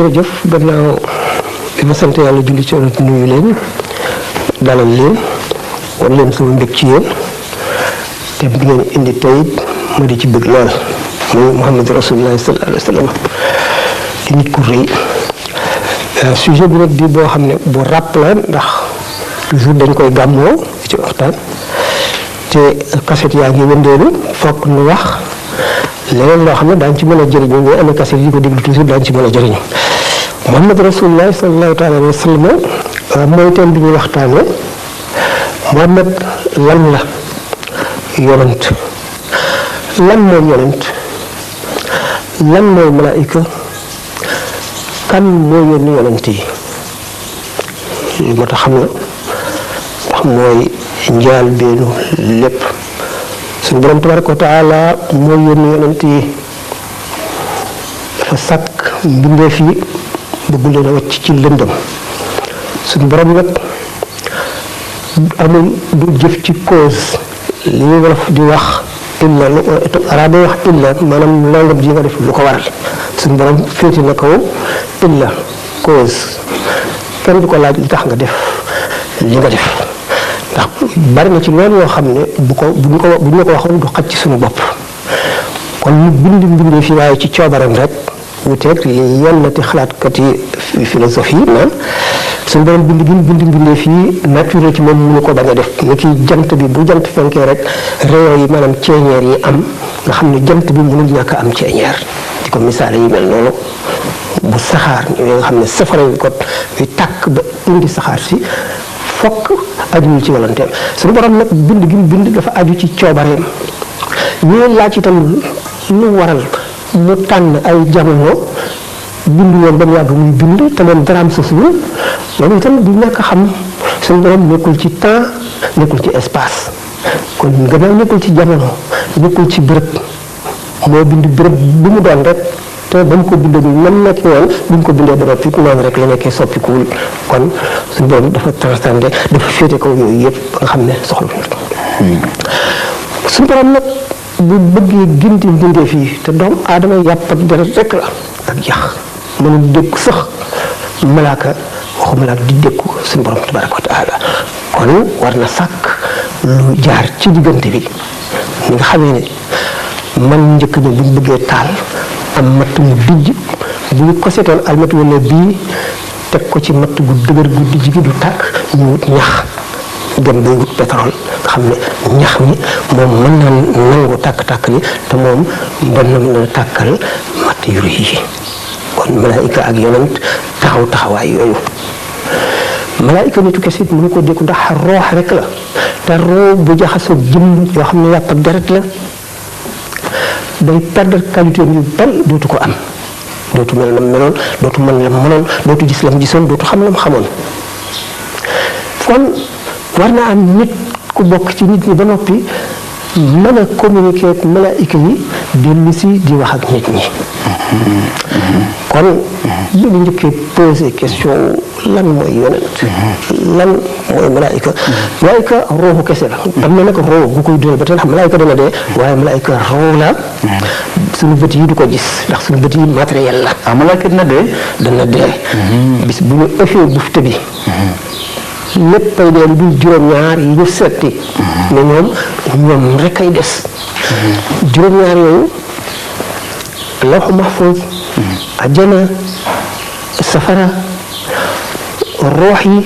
jërëjëf gannaaw bi ma sant yàlla julli ci yonent nuyu leen dalal leen wan leen sama mbég ci yéen te bi ngeen indi tey ma di ci bëgg lool muy Muhammad Rasulullah sallallahu alayhi wa sallam di nit ku rëy sujet bi nag di boo xam ne bu ràpp la ndax toujours dañ koy gàmmoo ci waxtaan te kaset yaa ngi wëndeelu foog nu wax leneen loo xam ne daañu ci mën a jëriñu ñooy amee kaset yi ko déglu toujours daañu ci mën a jëriñu Muhammad Rasulullah sallallahu taala alayhi wa sallam mooy thème bi ñuy waxtaane Muhammad lan la yonent lan mooy yonent lan mooy malaayika kan mooy yónni yonent yi li moo tax xam na ndax mooy njaal beenu lépp suñu borom tabaraka wa taala mooy yónni yonent yi dafa sàkk mbindeef yi bëgg leen a wàcc ci lëndëm suñu borom nag amul du jëf ci cause li ñu wolof di wax illa lu arabe wax illa maanaam nangam ji nga def lu ko waral suñu borom féeti na kaw illa cause kenn du ko laaj li tax nga def li nga def ndax bari na ci loolu yoo xam ne bu ñu ko waxoon du xaj ci suñu bopp kon ñu mbindee fi waaye ci coobaram rek wuteeg yennati xalaatkat yi philosophie naan suñu borom mbindee fii nature ci moom mënu ko bañ a def ni ki jant bi bu jant fenkee rek rayon yi maanaam ceeñeer yi am nga xam ne jant bi mënul ñàkk am ceeñeer di ko misaale yi mel noonu bu saxaar ñoo nga xam ne safara yi kot yu tàkk ba indi saxaar si fokk ajuwul ci walanteem suñu borom nag bind dafa aju ci coobareem ñuy laaj itam lu waral mu tànn ay jamono bind woon ba mu yàgg muy bind te moom daraam sosuwul loolu itam du ñàkk a xam suñu borom nekkul ci temps nekkul ci espace kon gannaaw nekkul ci jamono nekkul ci béréb moo bind béréb bu mu doon rek te ba mu ko bindee bi nam nekk woon bi mu ko bindee ba noppi noonu rek la nekkee soppikuwul kon suñu borom dafa transcendé dafa féete kaw yooyu yëpp ba nga xam ne soxla suñu borom nag bu bëggee ginti mbindee fii te doomu aadama yàpp ak deret rek la ak yax mënul dégg sax malaaka waxuma la di déggu suñu borom tabaraka wa taala kon war na sàkk lu jaar ci diggante bi ni nga xamee ne man njëkk ña bu ñu bëggee taal am matt mu dijj bu ñu ko seetoon almat wala bii teg ko ci matt gu dëgër gu dijj gi du tàkk ñu wut ñax dem bay wut pétrole nga xam ne ñax mi moom mën na nangu tàkk-tàkk li te moom mën na tàkkal matt yu rëy yi kon malaayika ak yonent taxawaay yooyu malaayika nitu kese it mënu ko dékku ndax roox rek la te roo bu jaxasoo jëmm yoo xam ne yàpp ak deret la day perdre qualité yu bari dootu ko am dootu mel na meloon dootu mën la mënoon dootu gis lam gisoon dootu xam lam xamoon kon war na am nit ku bokk ci nit ñi ba noppi mën a communiquer ak malaayika yi dellu si di wax ak nit ñi kon bi ñu njëkkee posé question lan mooy yonent lan mooy malaayika malaayika rooxu kese la am na nag roo gu koy dundal ba tey ndax malaayika dana dee waaye malaayika roo la suñu bët yi du ko gis ndax suñu bët yi matériel la malaayika dana dee bis bu ñu ëffee bufte bi lépp ay dee lu dul juróom-ñaar yi ñu setti ne ñoom rek ay des juróom-ñaar yooyu lawhu mahfuz ajjana safara roox yi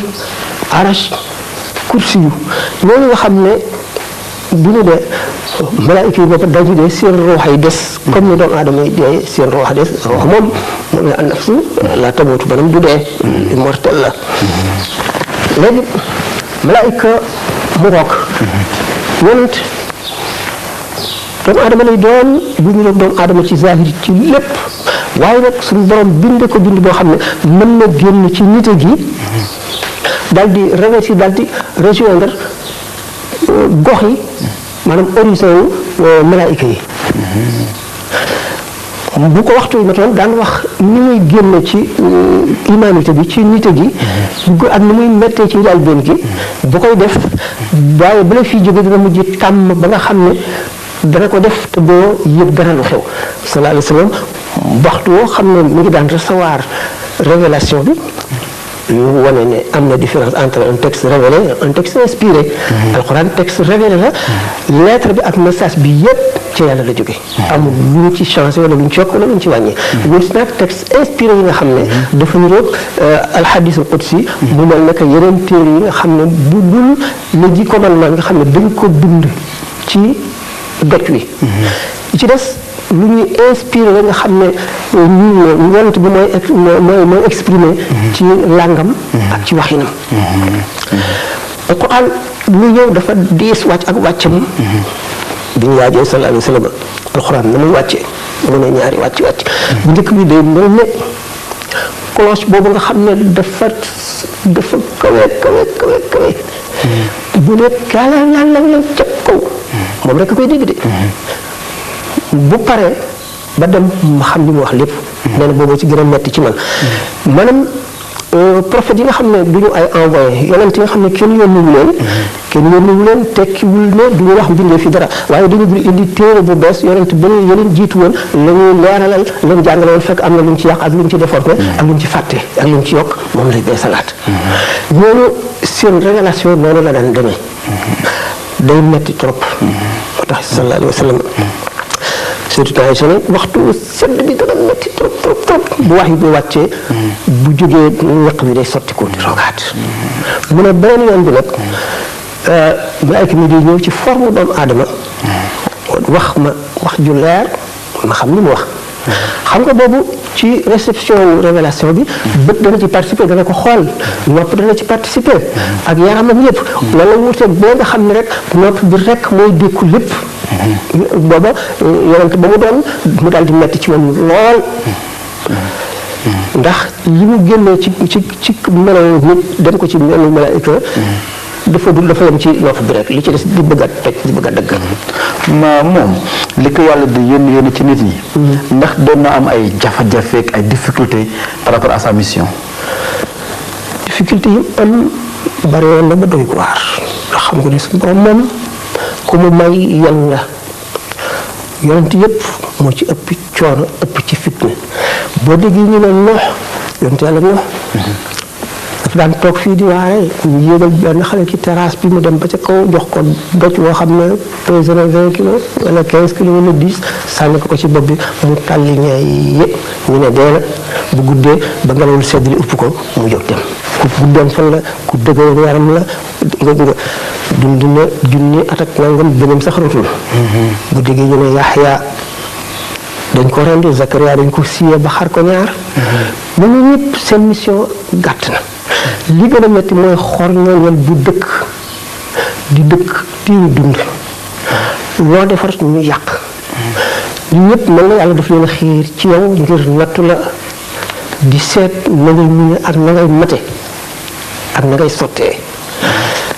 arash kursi yu ñooñu nga xam ne bu ñu dee malaayika yi bopp dañu dee seen roox yi des comme ni doomu aadama yi dee seen roox des roox moom la nafsu la tamutu banam du dee immortel la léegi malaayika mu roog yonent doomu aadama lay doon bu ñu doon doomu aadama ci zahir ci lépp waaye nag suñu borom binde ko bind boo xam ne mën na génn ci nite gi daal di revêtir daal di rejoindre gox yi maanaam horizon yu malaayika yi bu ko waxtu yi matoon daan wax ni muy génn ci humanité bi ci nite gi ak ni muy mettee ci daal benn gi bu koy def waaye bu la fii jóge dina mujj tàmm ba nga xam ne dana ko def te doo yëg dara lu xew sallallahu alayhi wa sallam waxtu woo xam ne mi ngi daan recevoir révélation bi ñu wane ne am na différence entre un texte révélé et un texte inspiré. alxuraan texte révélé la lettre bi ak message bi yépp ci yàlla la jóge amul lu ñu ci changé wala lu ñu ci yokk wala lu ñu ci wàññi. wut nag texte inspiré yi nga xam ne dafa niroog alxadisul qudsi mu mel naka yeneen téere yi nga xam ne bu dul le 10 commandements nga xam ne dañ ko bind ci doj wi. ci des lu ñuy inspiré la nga xam ne ñu yonent bi mooy exprimé ci làngam ak ci waxinam. alquran lu ñëw dafa diis wàcc ak wàccam bi ñu laajee sallallahu alayhi wa sallam alquran na muy wàcce mu ne ñaari wàcc bu njëkk bi day mel ne cloche boobu nga xam ne dafa kawe bu ne kaala ca kaw moom rek a koy dégg de bu paree ba dem ma xam li mu wax lépp nee na boobu ci gën a metti ci man maanaam prophète yi nga xam ne du ñu ay envoyé yonent yi nga xam ne kenn yónniwu leen tekkiwul ne du ñu wax mbindee fi dara waaye dañu buri indi téere bu bees yonent ba yeneen jiitu woon la ñuy leeralal la ñu jàngale woon fekk am na lu ñu ci yàq ak lu ñu ci déformé ak lu ñu ci fàtte ak lu ñu ci yokk moom lay beesalaat ñooñu seen révélation noonu la daan demee day metti trop moo tax sallallahu alayhi wa sallam surtout Aïcha ne waxtu sedd bi dana metti trop bu wax yi bu wàccee bu jógee ñaq bi day sotti ko di rogaat mu ne beneen yoon bi nag malaayka mi di ñëw ci forme doomu aadama wax ma wax ju leer ma xam ni mu wax xam nga boobu ci réception révélation bi bët dana ci participer dana ko xool nopp dana ci participer ak yaramam yëpp loolu wuute boo nga xam ne rek nopp bi rek mooy dékku lépp booba yonent ba mu doon mu daal di metti ci moom lool ndax li mu génnee ci melo nit dem ko ci melu malaayika dafa yem ci nopp bi rek li ci des di bëgg a toj di bëgg a dëgg moom li ko yàlla di yónni ci nit ñi ndax doon na am ay jafe-jafe ak ay difficulté par rapport à sa mission. difficulté yi am bari woon na ba doy waar ndax xam nga ne suñu borom moom ku mu may yan la yonent yëpp moo ci ëpp coono ëpp ci fitna boo déggee ñu ne Nuux yonent yàlla Nuux dafa daan toog fii di waare ñu yéegal benn xale ci terrasse bi mu dem ba ca kaw jox ko doj woo xam ne pesé na 20 kilos wala 15 kilos wala 10 sànni ko ci bopp bi mu tàlli ñaay yëpp ñu ne dee na bu guddee ba ngelaw lu sedd li upp ko mu jóg dem ku guddoon fan la ku dëgër yaram la nga dund na junni at ak nangam beneen sax rotul bu déggee ñu ne Yaxya dañ ko rendi Zakaria dañ ko siyee ba xar ko ñaar ñooñu ñëpp seen mission gàtt na li gën a metti mooy xor ñooñu bu dëkk di dëkk tiiru dund loo defar ñu yàq ñu ñëpp mel na yàlla daf leen a xiir ci yow ngir nattu la di seet na ngay muñe ak na ngay mate ak na ngay sottee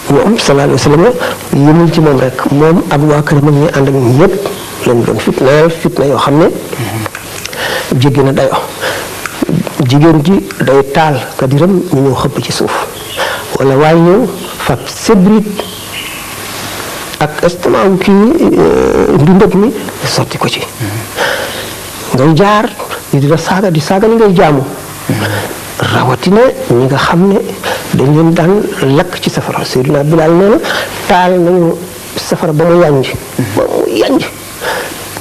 moom sallallahu alayhi wa sallam yëmul ci moom rek moom ak waa këram ak ñi ànd ak ñëpp lañ doon fitna yoo xam ne jéggi na dayo jigéen ji day taal kadiram ñu ñëw xëpp ci suuf wala waaye ñëw fab sébrit ak estomac kii ndundat mi sotti ko ci ngay jaar di dina saaga di saaga li ngay jaamu rawatina ñi nga xam ne dañ leen daan lakk ci safara Seydina Bilaal nee na taal nañu safara ba mu yànj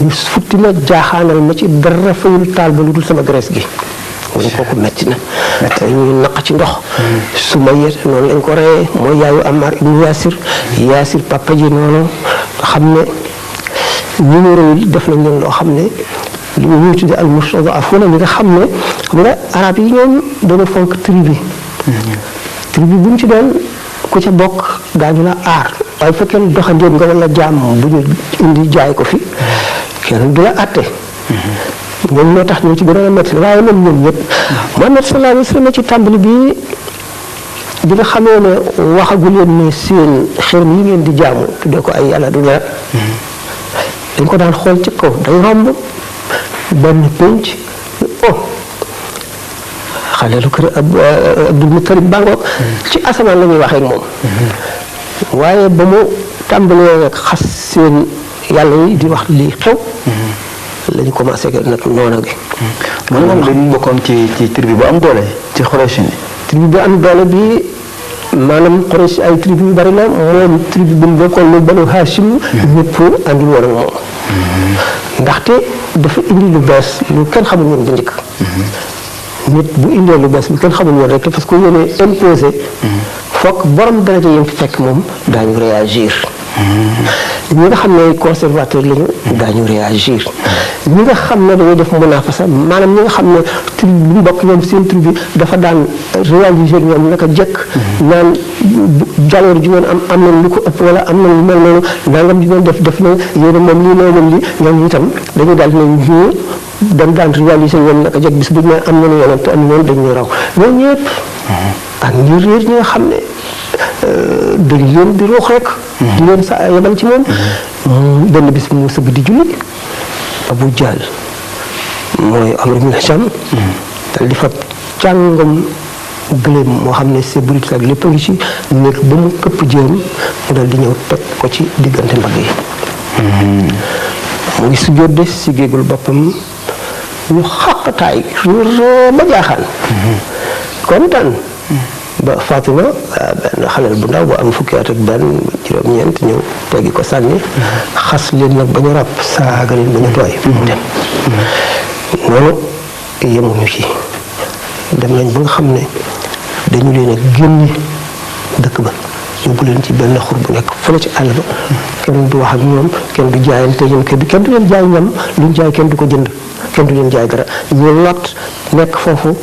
ñu futti ma jaaxaanal ma ci dara fayul taal ba lu dul sama graisse gi wala kooku metti na ñuy naq ci ndox su ma yet noonu lañ ko reyee mooy yaayu Ammar ibnu Yaasir papa ji noonu xam ne numéro yi def nañ leen loo xam ne li ñuy tudde al mustad'afuuna ñi nga xam ne xam nga arab yi ñoom dañu fonk tribu bu ñu ci doon ku ca bokk daañu la aar waaye bu fekkee doxandéem nga wala jaam bu ñu indi jaay ko fi kenn du la àtte ñoom ñoo tax ñu ci gën a métti waaye même ñoom ñëpp Muhammad sallallahu alayhi wa sallam ci tàmbali bi nga xamee ne waxagu leen ne seen xërëm yi ngeen di jaamu tuddee ko ay yàlla du leer dañ ko daan xool ci kaw day romb benn pénc xaleelu kër Abdul Mutalib bangoog ci asamaan la ñuy waxee ak moom waaye ba mu tàmbalee rek xas seen yàlla yi di wax lii xew la ñu commencé nag noona gi. moom dañu bokkoon ci tribu bu am doole ci Quraysh ni. tribu bu am doole bi maanaam Quraysh ay tribu yu bari la moom tribu bu mu bokkoon lu Banu Hashim ñëpp àndul woon ak moom. ndaxte dafa indi lu bees lu kenn xamul woon bu njëkk. nit bu indee lu bees lu kenn xamul woon rek te parce que yéene imposé. foog borom daraja yam fi fekk moom daañu réagir. ñi nga xam ne conservateur lañu daañu réagir. ñi nga xam ne dañuy def munafasa maanaam ñi nga xam ne tribu bu mbokk ñoom seen tribu dafa daan réagir ñoom naka jëkk naan jaloor ju ngeen am na lu ko ëpp wala am na lu mel noonu nangam ju ngeen def na yéen moom lii nee moom li ñoom itam dañuy daal di ne ñu dañ daan réaliser ñoom naka jëkk bis bu ñu am nañu yeneen te am noonu dañuy raw ñoom ñëpp ak ñu réer ñi nga xam ne dañ leen di ruux rek di leen sa yebal ci moom benn bis mu sëgg di julli Abu Jahl mooy Amr ibn Hisham dal di fa càngam gëléem moo xam ne sécurité ak lépp a ngi ci nekk ba mu këpp jéem mu dal di ñëw teg ko ci diggante mbagg yi mu ngi sujjóot de si géegul boppam ñu xaqataay ree ba jaaxaan kontaan ba Fatima benn xaleel bu ndaw bu am fukki at ak benn juróom-ñeent ñëw teggi ko sànni xas leen nag ba ñu ràpp saaga leen ba ñu tooy mu dem noonu yemuñu ci dem nañ ba nga xam ne dañu leen a génne dëkk ba yóbbu leen ci benn xur bu nekk fële ci àll ba kenn du wax ak ñoom kenn du jaayante ñoom kenn du leen jaay ñam luñ jaay kenn du ko jënd kenn du leen jaay dara ñu lot nekk foofu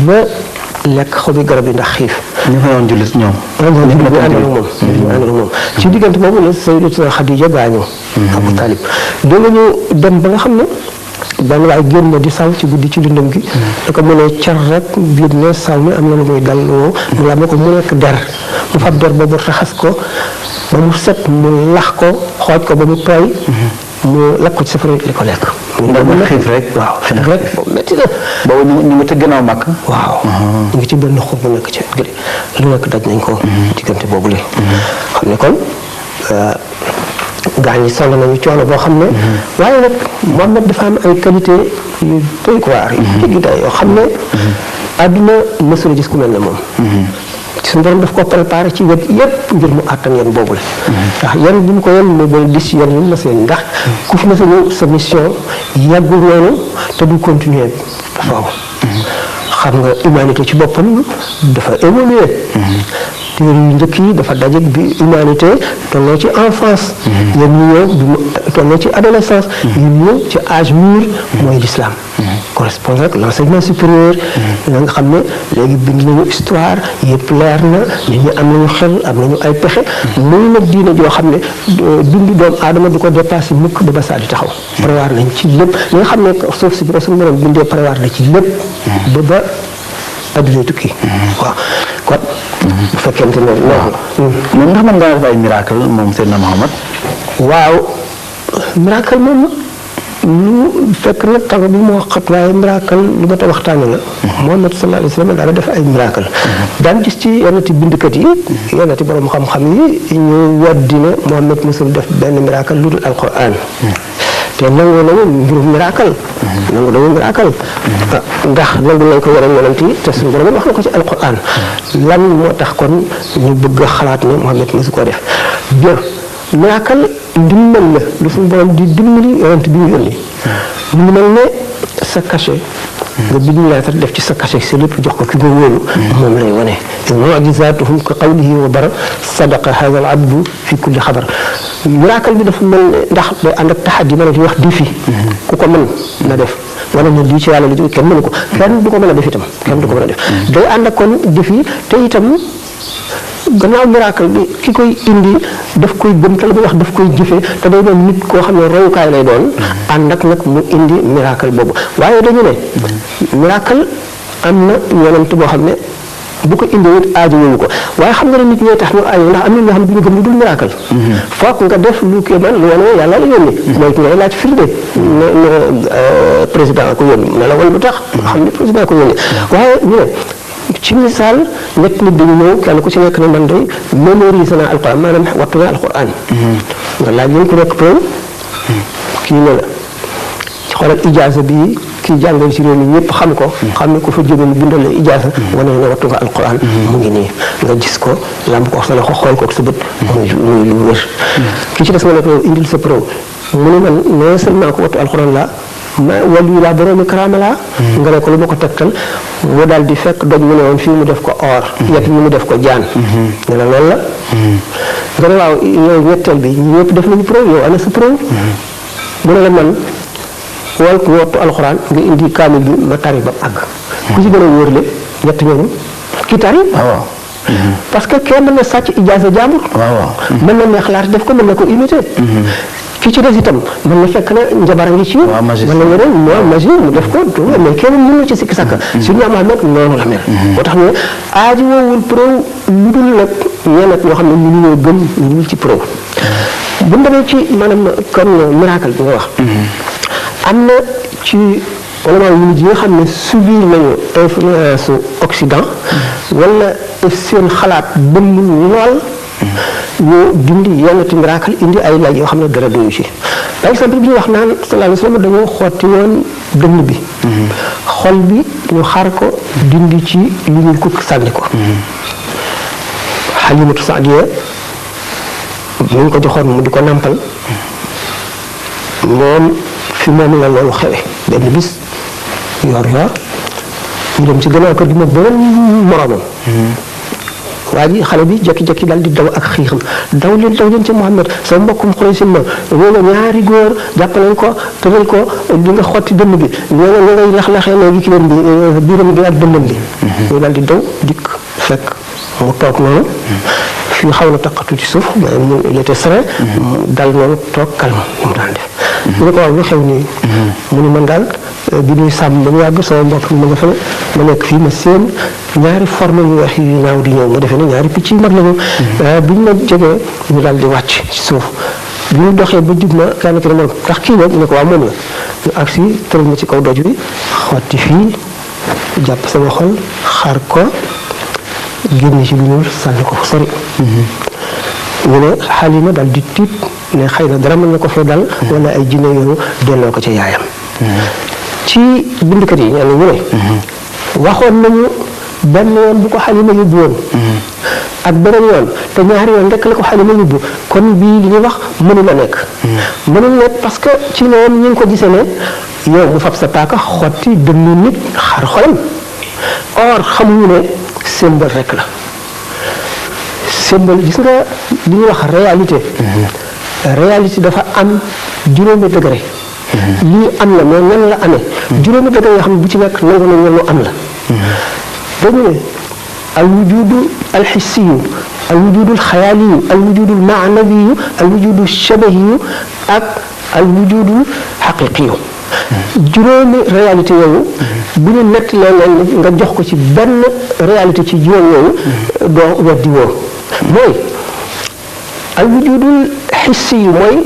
ba lekk xobi garab yi ndax xiif. ñu fa doon jullit ñoom. ñu àndal moom ci diggante boobu la Sayyidatuna Xadija gaañoo. Abu Talib doo nga ñu dem ba nga xam ne benn waay génn di saw ci guddi ci lëndëm gi. da ko mën a car rek biir ne saw mi am na lu muy dal woo mu la ko mu nekk der mu fab der boobu raxas ko ba mu set mu lax ko xooj ko ba mu tooy. mu lakk ko ci safara li ko lekk. ndax mu xiif rek. waaw xiif rek boobu métti na. boobu ñu ngi ca gannaaw màkk. waaw ñu ngi ci benn xur bu nekk ci gëri lu nekk daj nañ ko. diggante boobu la. xam ne kon gaañ yi sonn nañu coono boo xam ne. waaye nag Muhammad dafa am ay qualité yu doy waar yu jéggi day yoo xam ne. àdduna mësula gis ku mel ne moom. suñu borom daf ko préparé ci wet yépp ngir mu àttan yan boobu la. ndax yan bi mu ko yan moo boole dis yan yu mas yéen ndax ku fi mas a ñëw sa mission yàggul noonu te du continuer faaw. xam nga humanité ci boppam dafa évoluer téere yu njëkk yi dafa daje bi humanité tolloo ci enfance. yéen ñu ñëw bi tolloo ci adolescence. yéen ñëw ci âge mûr mooy l'islam. correspond ak l'enseignement supérieur. nga xam ne léegi bind nañu histoire yëpp leer na nit ñi am nañu xel am nañu ay pexe. muy nag diine joo xam ne dundu doomu aadama du ko dépassé mukk ba saa di taxaw. prévoir nañ ci lépp li nga xam ne suuf si bi suñu borom bindee prévoir na ci lépp. ba adduna tukki. waaw kon. bu fekkente ne moom ndax mën ngaa def ay miracle moom Seydina Muhammad. waaw miracle moom lu fekk nag taw bi moo xat waaye miracle lu ma ta waxtaane la. Muhammad sallallahu alayhi wa sallam daana def ay miracle. daan gis ci yennati bindkat yi. yennati borom xam-xam yi ñu weddi ne Muhammad mosul def benn miracle lu dul alquran. te nangu nañu mbirum miracle. nangu nañu miracle. ndax nangu nañ ko yeneen yonent yi te suñu borom wax na ko ci alquran. lan moo tax kon ñu bëgg a xalaat ne Muhammad mosu ko def. bien miracle ndimbal la lu suñu borom di dimbali yonent bi ñu yónni. mu ngi mel ne sa cachet. nga bind lettre def ci sa cachet sa lépp jox ko ki nga wóolu. moom lay wane. mu'jizaatuhum ka qawlihi wa bara sadaqa haadha al abdu fi kulli xabar. miracle bi dafa mel ne ndax day ànd ak taxaddi ma ne di wax défi. ku ko mën na def wala ñu lii ci yàlla lu jóge kenn mënu ko kenn du ko mën a def itam kenn du ko mën a def. day ànd ak kon défi te itam gannaaw miracle bi ki koy indi daf koy gëm te la muy wax daf koy jëfee te day doon nit koo xam ne royukaay lay doon. ànd ak nag mu indi miracle boobu waaye dañu ne. miracle am na yonent boo xam ne. bu ko indee it aajo yooyu ko waaye xam nga ne nit ñee tax ñu aajo ndax am na ñoo xam ne du ñu gëm lu dul miracle. foog nga def lu kéemaan lu wane yàlla la yónni. mooy ki ngay laaj firnde ne président ko yónni ne la wala lu tax. xam ne président ko yónni waaye ñu ne ci misaal ñett nit dañu ñëw kenn ku ci nekk ne man day mémorise naa alquran maanaam wattu naa alquran. nga laaj leen ku nekk preuve kii ne la xoolal ijaasa bi kii jàngal ci réew mi ñëpp xam ko xam ne ko fa jóge mu bindal la ijaasa wane ne wattu nga alquran mu ngi nii nga gis ko lamb ko sa loxo xool ko sa bët muy lu wér ki ci des nga ne ko indil sa preuve mu ne man non seulement ko wattu alquran la ma wàllu laa boroomi karaama laa nga ne ko lu ma ko tegtal mu daal di fekk doj mu ne woon fii mu def ko or yet yi mu def ko jaan ne la loolu la nga ne waaw yow ñetteel bi ñëpp def nañu preuve yow ana sa preuve mu ne la man wal ku wattu alxuraan nga indi kaamil bi ma tari ba àgg ku ci gën a wóorle ñett ñooñu ki tari parce que kenn mën na sàcc ijaasa jàmbur mën na neexlaat def ko mën na ko imité ki ci des itam mën na fekk na njabara ngi ci mën na yeneen magie mu def ko mais kenn mën na ci sikki sàkk suñu Muhammad noonu la mel moo tax ne aaji woowul preuve lu dul nag ñeneen ñoo xam ne ñu ñoo gëm ñu dul ci preuve bu ñu demee ci maanaam kon miracle bi nga wax am na ci wala yi nga xam ne subir nañu influence Occident wala seen xalaat bënn lool ñu dindi yenn ci miracle indi ay laaj yoo xam ne dara doyu ci par exemple bi ñu wax naan sallallahu alayhi wa sallam dañoo xotti woon dënn bi xol bi ñu xar ko dindi ci lu ñu ko sànni ko Halimatu Saadiya mu ngi ko joxoon mu di ko nampal moom fi moom la loolu xewe benn bis yor ñu dem ci gannaaw kër gi moom beneen moromam waa ji xale bi jekki-jekki daal di daw ak xiixam daw leen ci Muhammad sa mbokkum Xuraysin ma nee na ñaari góor jàpp nañ ko tëral ko di nga xotti dënn bi nee na nga ngay lax-laxee léegi ki leen bi biiram bi ak dënnam bi ñu daal di daw dikk fekk mu toog noonu fii xaw na taqatu ci suuf mais il était serein dal noonu toog calme mu daan def ñu ne ko waaw lu xew nii mu ne man daal bi ñuy sàmm ba mu yàgg sama mbokk mi ma nga fële ma nekk fii ma seen ñaari forme yu weex yu ñaaw di ñëw ma defee ne ñaari picc yu mag la ñu bi ñu ma jegee ñu daal di wàcc ci suuf bi ñu doxee ba jub ma kenn ki ne ma tax kii nag ñu ne ko waaw moom la ñu agsi tëral ma ci kaw doj bi xotti fii jàpp sama xol xar ko génne ci lu ñuul sànni ko fu sori ñu ne Xalima daal di tiit ne xëy na dara mën na ko fee dal wala ay jinne yooyu delloo ko ci yaayam ci bindkat yi ñenn ñu ne waxoon nañu benn yoon bu ko Xalima yóbbu woon ak beneen yoon te ñaari yoon rekk la ko Xalima yóbbu kon bii li ñuy wax mënu la nekk mënul nekk parce que ci noonu ñu ngi ko gisee ne yow mu fab sa paaka xotti dënnu nit xar xolam or xamuñu ne symbole rekk la symbole gis nga li ñuy wax réalité dafa am juróomi degré lii am la mais nan la amee juróomi degré yoo xam ne bu ci nekk nangu nañ lu am la dañu ne al wujudu al hissiyu al wujudu al xayaaliyu al wujudu al maanawiyu al wujudu al shabahiyu ak al wujudu al xaqiqiyu juróomi réalité yooyu bu ñu nett leen nga jox ko ci benn réalité ci juróom yooyu doo weddi woo mooy al wujudul xissi yu mooy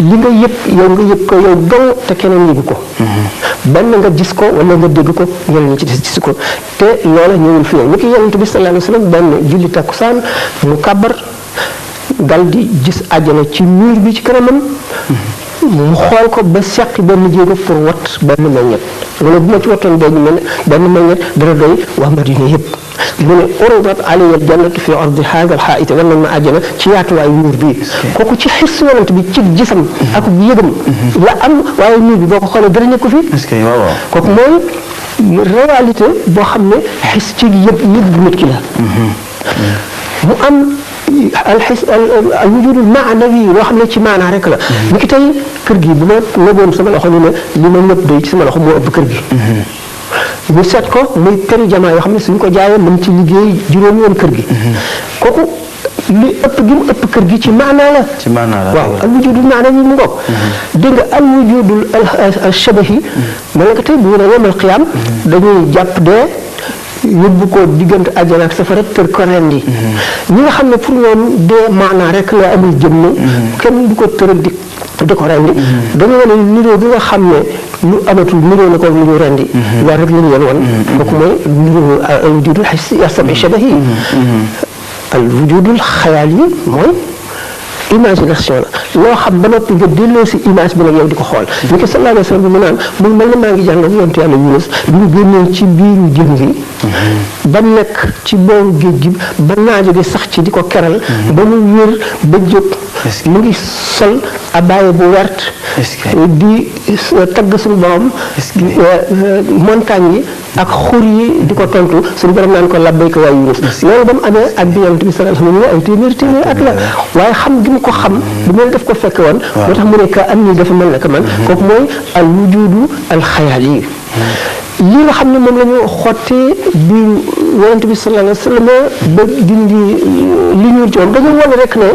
li nga yëg ko yow dong te keneen yëgu ko benn nga gis ko wala nga dégg ko ñeneen ñi ci des gis ko te loola ñëwul fi yow ni ki yonent bi sallallahu alayhi wa sallam benn julli takkusaan mu kàbbar dal di gis àjjana ci miir bi ci kanamam mu xool ko ba seqi benn jéego pour wat benn meññet wala bu ma ci wattoon benn meññet dana doy waa Madina yëpp mu ne uridat alayya aljannatu fi ardi haadha alhaa'it war nañ ma àjjana ci yaatuwaayu miir bii kooku ci xis yonent bi ci gisam ak yëgam la am waaye miir bi boo ko xoolee dara nekk ko fi kooku mooy réalité boo xam ne xis ci yëg bu nit ki la mu am al wujudul maanawi loo xam ne ci maanaa rek la ni ki tey kër gi bu ma nëboon sama loxo ni ne li ma nëb day ci sama loxo moo ëpp kër gi ñu seet ko muy këri jamaa yoo xam ne suñ ko jaayee mën ci liggéey juróomi yoon kër gi kooku li ëpp gi mu ëpp kër gi ci maanaa la waaw al wujudul maanawi mu ngoog dégg nga al wujudul al shabahi ma nga tey bu ñu ne yomal xiyaam dañuy jàpp dee yóbbu ko diggante àjjana ak safara tër ko rendi ñi nga xam ne pour ñoom dee maanaa rek la amul jëmm kenn du ko tëral di ko rendi dañu wane niroo bi nga xam ne lu amatul niroo na ko lu ñu rendi war rek la ñu wan kooku mooy niroo al wujudul xissi as-sam'i shabahi al wujudul xayaali mooy imagination la loo xam ba noppi nga delloo si image bi nag yow di ko xool ni ko sallallahu alayhi wa sallam bi mu naan mu mel ne maa ngi jàng yonent yàlla Yunus bi ñu génnee ci biiru jën gi ba nekk ci booru géej gi ba naajo gi sax ci di ko keral ba mu wér ba jóg mu ngi sol abaaye bu wert di tagg suñu borom montagne yi ak xur yi di ko tontu suñu borom naan ko labbayka yaa Yunus loolu ba mu amee ak bi yonent bi sallallahu alayhi wa sallam ay téeméer at la waaye xam gi mu ko xam bu mel daf ko fekk woon moo tax mu ne ka am nii dafa mel ne que man kooku mooy al wujudu al xayaal yi li nga xam ne moom la ñu xottee biiru yonent bi sallallahu alayhi wa sallam ba dindi li ñu ci moom dañu wane rek ne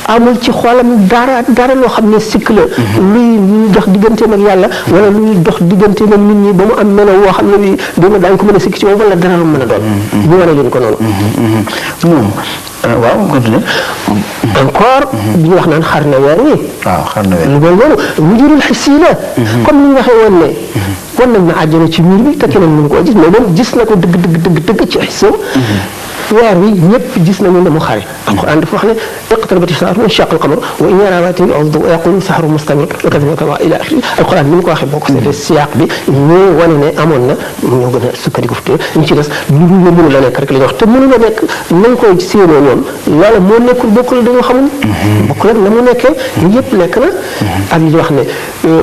amul ci xoolam dara loo xam ne sikk la luy dox digganteem ak yàlla wala luy dox digganteem ak nit ñi ba mu am melo woo xam ne bi daañu ko mën a sikk ci moom wala dara lu mën a doon ñu wane leen ko noonu moom waaw continue encore bi ñu wax naan xar na weer wi waaw xar na weer lu mel noonu wujudul xissi la comme ni ñu waxee woon ne wan nañ ma àjjana ci miir bi te keneen mënu koo gis mais moom gis na ko dëgg ci xissoom weer wi ñëpp gis nañu ne mu xare alquran dafa wax ne iqtarabati saa'atu wanshaqa al-qamaru wa in yaraa aayatin yu'ridu wa yaqulu sihrun mustamir wa kadhalika ila axiri alquran ni mu ko waxee boo ko seetee siyaaq bi ñoo wane ne amoon na ñoo gën a sukkandiku fu ñu ci des lu dul ne mënu la nekk rek la ñuy wax te mënu la nekk nañ koy séenoo ñoom loola moo nekkul bokkul dañoo xamul bokkul ak na mu nekkee yëpp nekk na ak li wax ne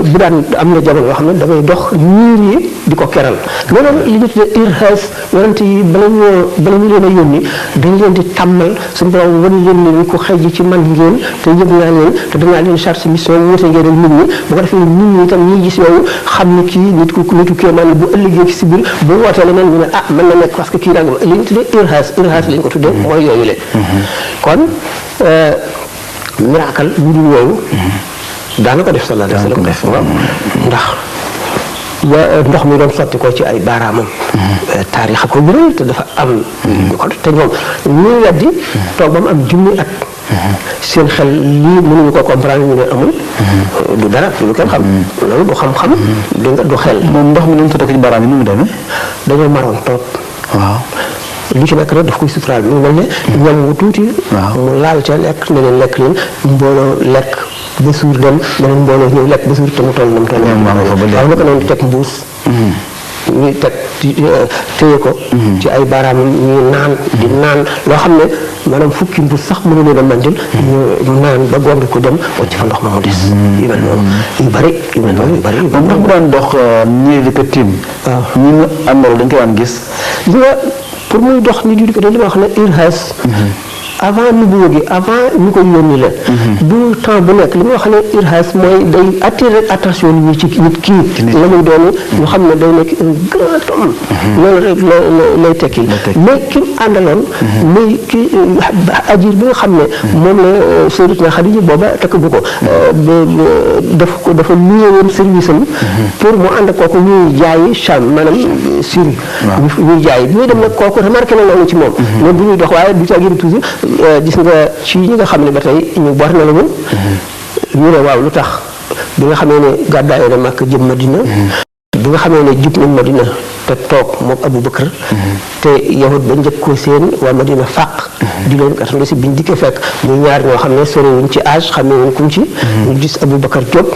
bu daan am na jamono yoo xam ne damay dox niir yi di ko keral loolu li ñu tuddee irhaas yonent yi bala ñu leen a yónni dañ leen di tàmmal suñu borom wan leen ne ni ko xëy ji ci man ngeen te yëg naa leen te danaa leen charge mission wute ngeen ak nit ñi bu ko defee nit ñi itam ñi gis yow xam ne kii nitu kéemaan bu ëllëgee ci si biir bu wootee leneen ñu ne ah mën na nekk parce que kii daal li ñu tuddee irhaas lañ ko tuddee mooy yooyu le kon miracle lu dul yooyu daana ko def sallallahu alayhi wa sallam ndax ndox mi doon sotti ko ci ay baaraamam taarix ko biral te dafa am ko te ñoom ñuy weddi toog ba mu am junni at seen xel lii mënuñu ko comprendre ñu ne amul du dara du lu kenn xam loolu du xam-xam du xel moom ndox mi doon sotti ko ci baaraam yi nu mu demee dañoo maroon toog waaw lu ci nekk nag daf koy suturaal bi mu mel ne ñam wu tuuti mu laal ca lekk ne leen lekk leen mbooloo lekk ba suur dem beneen mbooloo ñëw lekk ba suur te mu toll na mu toll waaw naka noonu teg mbuus ñuy teg téye ko ci ay baaraam ñuy naan di naan loo xam ne maanaam fukki mbuus sax mënu leen a mandil ñu naan ba gongi ko dem wacc fa ndox ma mu des yu mel noonu yu bari moom ndax bu daan dox ñii di ko tiim ñi mu àndal dañ koy daan gis pour muy dox nit yi di ko def li ma wax ne irhaas avant nubuwa gi avant ñu ko yónni la du temps bu nekk li ma wax ne irhaas mooy day attirer attention nit ñi ci nit kii la muy doon ñu xam ne day nekk un grand homme loolu rek lay tekki mais ki àndaloon muy ki ajir bi nga xam ne moom la Sayyidatuna Xadija booba takk bu ko dafa luyee woon service am pour mu ànd kooku ñuy jaayi Cham maanaam Syrie ñuy jaayi bi ñuy dem nag kooku remarqué na loolu ci moom bu ñuy dox waaye du ca gën toujours gis nga ci ñi nga xam ne ba tey ñu bor na la ñu ne waaw lu tax bi nga xamee ne gàddaay na Makka jëm Madina bi nga xamee ne jub nañ Madina te toog moom Abu Bakar te yahut ba njëkk ko seen waa Madina fàq di leen gàttandu si biñ dikkee fekk muy ñaar ñoo xam ne soriwuñ ci âge xam ne wuñ kuñ ci ñu gis Abu Bakar jóg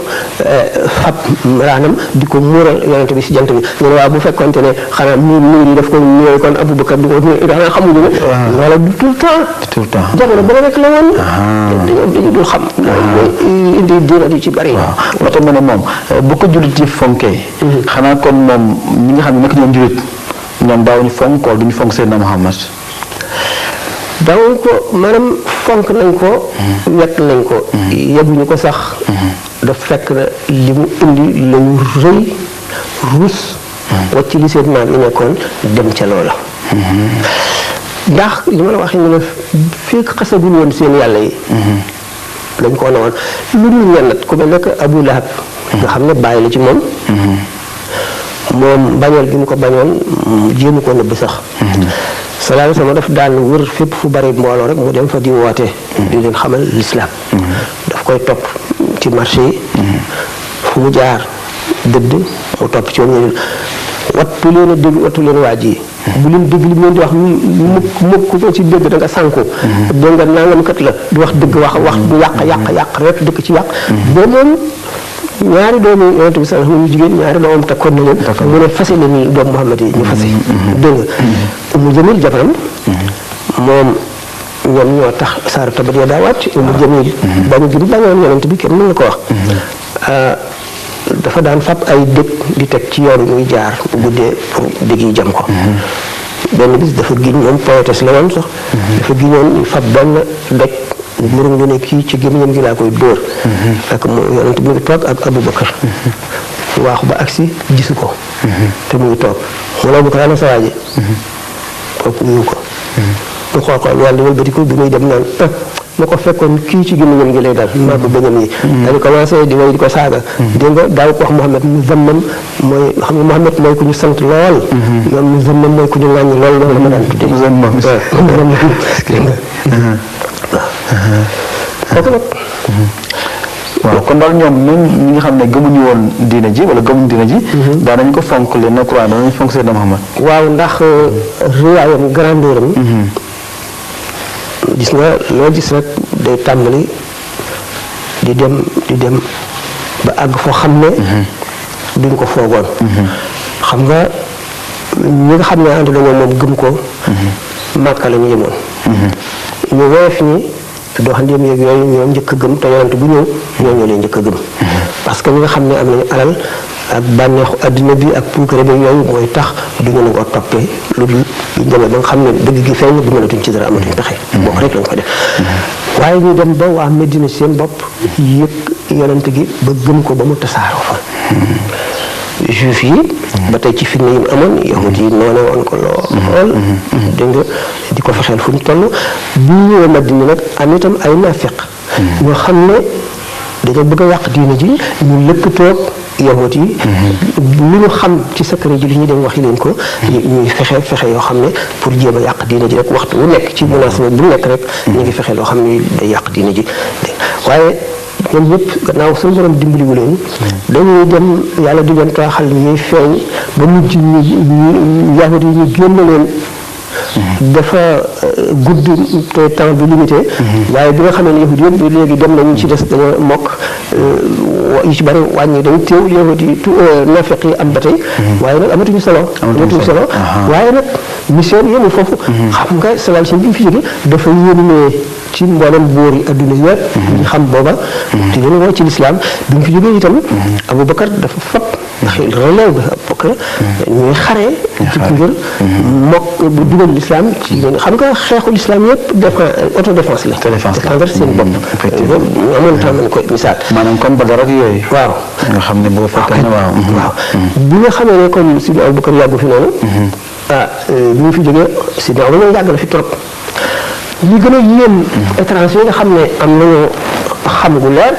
fab raanam di ko muural yonente bi si jant bi ñu ne waaw bu fekkonte ne xanaa miir yi daf ko ñëwee kon Abu Bakar di ko xanaa xamuñu ne loola du tout le temps jamono ba rek la woon dañu dul xam indi diina di ci bari waaw tax ma ne moom bu ko jullit yi fonkee xanaa kon moom ñi nga xam ne nekk ñoom jullit ñoom daawuñu fonk wala duñu fonk Seydina Muhammad daawuñ ko maanaam fonk nañ ko wekk nañ ko yebbuñu ko sax daf fekk na li mu indi lañu rëy ruus wacc li seen maam yi nekkoon dem ca loola ndax li ma la waxee ne fekk xasagul woon seen yàlla yi dañ ko ne woon lu dul ñennat ku mel nekk Abu Lahab nga xam ne bàyyi la ci moom bañoon gi mu ko bañoon jéemu ko nëbb sax sallallahu alayhi wa sallam daf daan wër fépp fu bari mbooloo rek mu dem fa di woote di leen xamal l'islam daf koy topp ci marché yi fu mu jaar dëdd mu topp ci woon ñu wattu leen a dégg wattu leen waaj yi bu leen dégg li mu leen di wax mukk ko ci dégg da nga sànku dégg nga nangam kat la du wax dëgg wax du yàq rek dëkk ci yàq ba moom ñaari doomu yonent bi sallallahu alayhi wasallam ñu jigéen ñaari doomam takkoon na leen mu ne fase leen doomu Muhammad yi ñu fase dégg nga Umu Jamil jabaram moom ñoom ñoo tax saaru Tabbat Yadaa wàcc Umu Jamil bañu gi bañoon yonent bi kenn mën na ko wax dafa daan fab ay dëkk di teg ci yoon muy jaar bu guddee pour dëgg yi jam ko benn bis dafa giñ moom poétesse la woon sax dafa giñoon fab benn doj murum ñu ne kii ci gémmiñam gi laa koy dóor fekk mu yonent bi ngi toog ak Abubakar waaxu ba agsi gisu ko te mu ngi toog mu ne Abubakar ana sa waa ji kooku nuyu ko mu xool xool yàlla wëlbati ko bi muy dem naan ma ko fekkoon kii ci gémmiñam gi lay dal màgg bëñam yi dañu commencé di way di ko saaga dégg nga daaw ko wax Muhammad mu zammam mooy xam nga Muhammad mooy ku ñu sant lool ñoom mu zammam mooy ku ñu ŋàññi lool loolu la ma daan tuddee kooku nag waaw kon daal ñoom même ñi nga xam ne gëmuñu woon diina ji wala gëmuñu diina ji daanañ ko fonk leen na croix daanañ fonk Seydina Muhammad waaw ndax réyaayam grandeur am gis nga loo gis rek day tàmbali di dem ba àgg foo xam ne duñ ko foogoon xam nga ñi nga xam ne ànd nañoo moom gëm ko Màkka la ñu yemoon ñu woyof ñi doxandéem yeeg yooyu ñoo njëkk a gëm te yonent bu ñëw ñoo leen njëkk a gëm parce que ñi nga xam ne am nañu alal ak bànneexu adduna bi ak puukare bi yooyu mooy tax du ñu nangoo toppee lu dul demee ba nga xam ne dëgg gi feeñ du mënatuñ ci dara amatuñ pexe boo rek lañ ko def waaye ñu dem ba waa Medina seen bopp yëg yonent gi ba gëm ko ba mu tasaaroo fa juif yi ba tey ci fitna yi mu amoon yahut yi noone woon ko lool dégg nga di ko fexeel fu ñu toll bi ñu ñëwee Madina nag am itam ay naafeq ñoo xam ne dañoo bëgg a yàq diina ji ñu lëkkatoog yahut yi lu ñu xam ci secret ji li ñu dem waxi leen ko ñuy fexe yoo xam ne pour jéem a yàq diina ji rek waxtu wu nekk ci munasaba bu nekk rek ñu ngi fexe loo xam ne day yàq diina ji waaye ñoom ñëpp gannaaw suñu borom dimbaliwu leen dañuy dem yàlla di leen tooxal ñuy feeñ ba mujj ñu yahut yi ñu génn leen dafa gudd te temps bi limité waaye bi nga xam ne yahut yëpp léegi dem nañu ci des dañoo mokk yu ci bari wàññi dañu teew yahut yi naafeq yi am ba tey waaye nag amatuñu solo waaye nag mission bi yemul foofu xam nga salal si bi mu fi jóge dafa yónnee ci mboolem boor yi adduna yëpp ñu xam booba te leen woo ci lislaam bi mu fi jógee itam Abubakar dafa fab ndax relève bi bokk la ñuy xaree ci ngir mokk bu dugal lislaam ci xam nga xeexu lislaam yëpp autodéfense la défendre seen bopp amoon temps nañ koy misaal maanaam comme Badar ak yooyu waaw nga xam ne boo fekkee ne waaw bi nga xamee ne comme Sidna Abubakar yàggu fi noonu bi mu fi jógee Sidna Abubakar yàgg na fi trop li gën a yéem étranger yi nga xam ne am nañu xam gu leer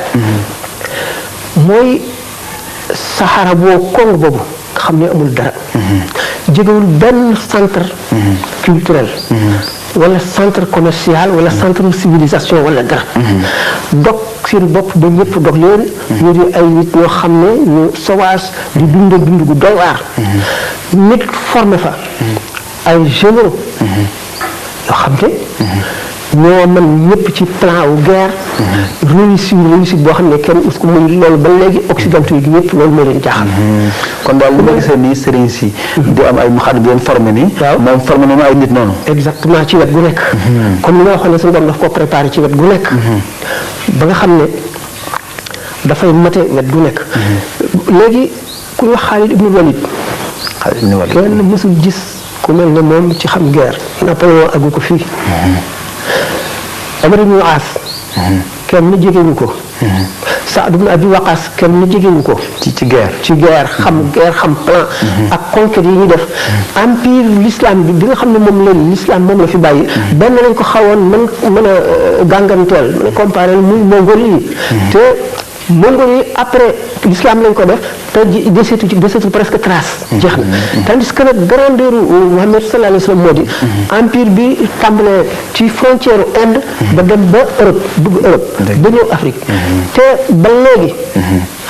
mooy Sahara boo Congo boobu nga xam ne amul dara jegewul benn centre culturel wala centre commercial wala centre civilisation wala dara dog seen bopp ba ñëpp dog leen ñu di ay nit ñoo xam ne ñu sauvage di dund gu doy waar nit formé fa ay généraux yoo xam ne ñoo mën ñëpp ci plan wu guerre réussite boo xam ne kenn us ko muy loolu ba léegi occidentaux yi ñëpp loolu moo leen jaaxal kon daal lu ma gisee nii sëriñ si di am ay muxaat di leen formé nii waaw moom formé noonu ay nit noonu exactement ci wet gu nekk comme li nga waxoon ne suñu borom daf ko préparé ci wet gu nekk ba nga xam ne dafay mate wet gu nekk léegi ku ñu wax Xaalid ibnu Walid kenn mësul gis ku mel ne moom ci xam guerre Napoléon agu ko fii Amar ibn Aas kenn jegeñu ko Saad ibn Abi Waqaas kenn jegeñu ko ci guerre xam plan ak conquête yi ñu def empire l'islam bi nga xam ne moom leen l'islam moom la fi bàyyi benn lañ ko xawoon mën a gànganteel mën a comparé muy Mongolie yi te Mongolie après l'islam lañ ko def te desetu presque trace jeex na tandis que nag grandeur Muhammad sallallahu alayhi wa sallam moo di empire bi tàmbalee ci frontière Inde ba dem ba Europe dugg Europe ba ñëw Afrique te ba léegi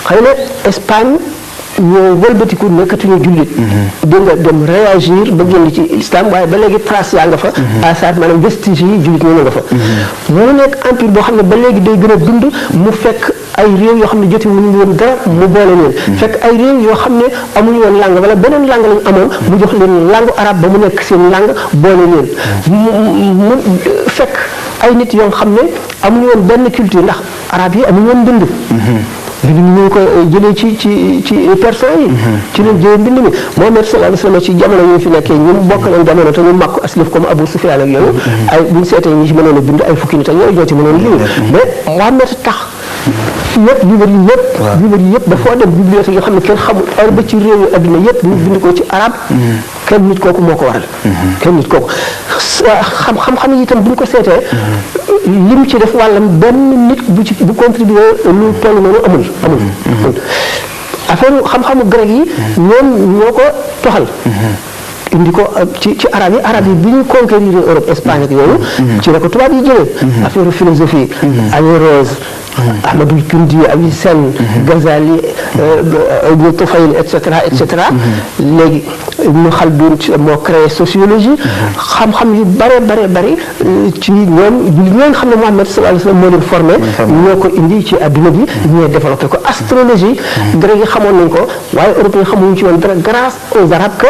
xëy na Espagne ñoo wëlbatiku nekkatuñu jullit dégg nga dem réagir ba génn ci islam waaye ba léegi trace yaa nga fa asar maanaam vestige yi jullit ñoo nga fa moo nekk empire boo xam ne ba léegi day gën a dund mu fekk ay réew yoo xam ne jote wuñu woon dara mu boole leen fekk ay réew yoo xam ne amuñu woon langue wala beneen langue lañu amoon mu jox leen langue arabe ba mu nekk seen langue boole leen mu fekk ay nit yoo xam ne amuñu woon benn culture ndax arabe yi amuñu woon bind li ñu ko jëlee ci persan yi ci leen jëlee mbind mi Muhammad sallallahu alayhi wa sallam ci jamono yi fi nekkee ñun bokk leen jamono te ñu màkk aslif comme Abu Sufyan ak yooyu ay buñ seetee ñi ci mënoon a bind ay fukki nit ak yooyu ñoo ci mënoon lim mais Muhammad tax yëpp livre yi yëpp dafoo dem bibliothèque yoo xam ne kenn xamul heure ba ci réew yi adduna yëpp ñu bind ko ci arab kenn nit kooku moo ko waral kenn nit kooku xam-xam yi itam bu ñu ko seetee lim ci def wàllam benn nit bu contribuer lu toll noonu amul affaire xam-xamu grec yi ñoom ñoo ko toxal indi ko ci arab yi bi ñu conquérir Europe Espagne ak yooyu ci la ko tubaab yi jëlee affaire philosophie Averroès Ahmadul Kindi Avicenne Ghazali Ibn Tufayl et cetera léegi Ibn Khaldun moo créé sociologie xam-xam yu bare ci ñoom xam ne Muhammad sallallahu alayhi wa sallam moo leen formé ñoo ko indi ci adduna bi ñoo développé ko astrologie grec yi xamoon nañ ko waaye européen xamuñu ci woon dara grâce aux arabes que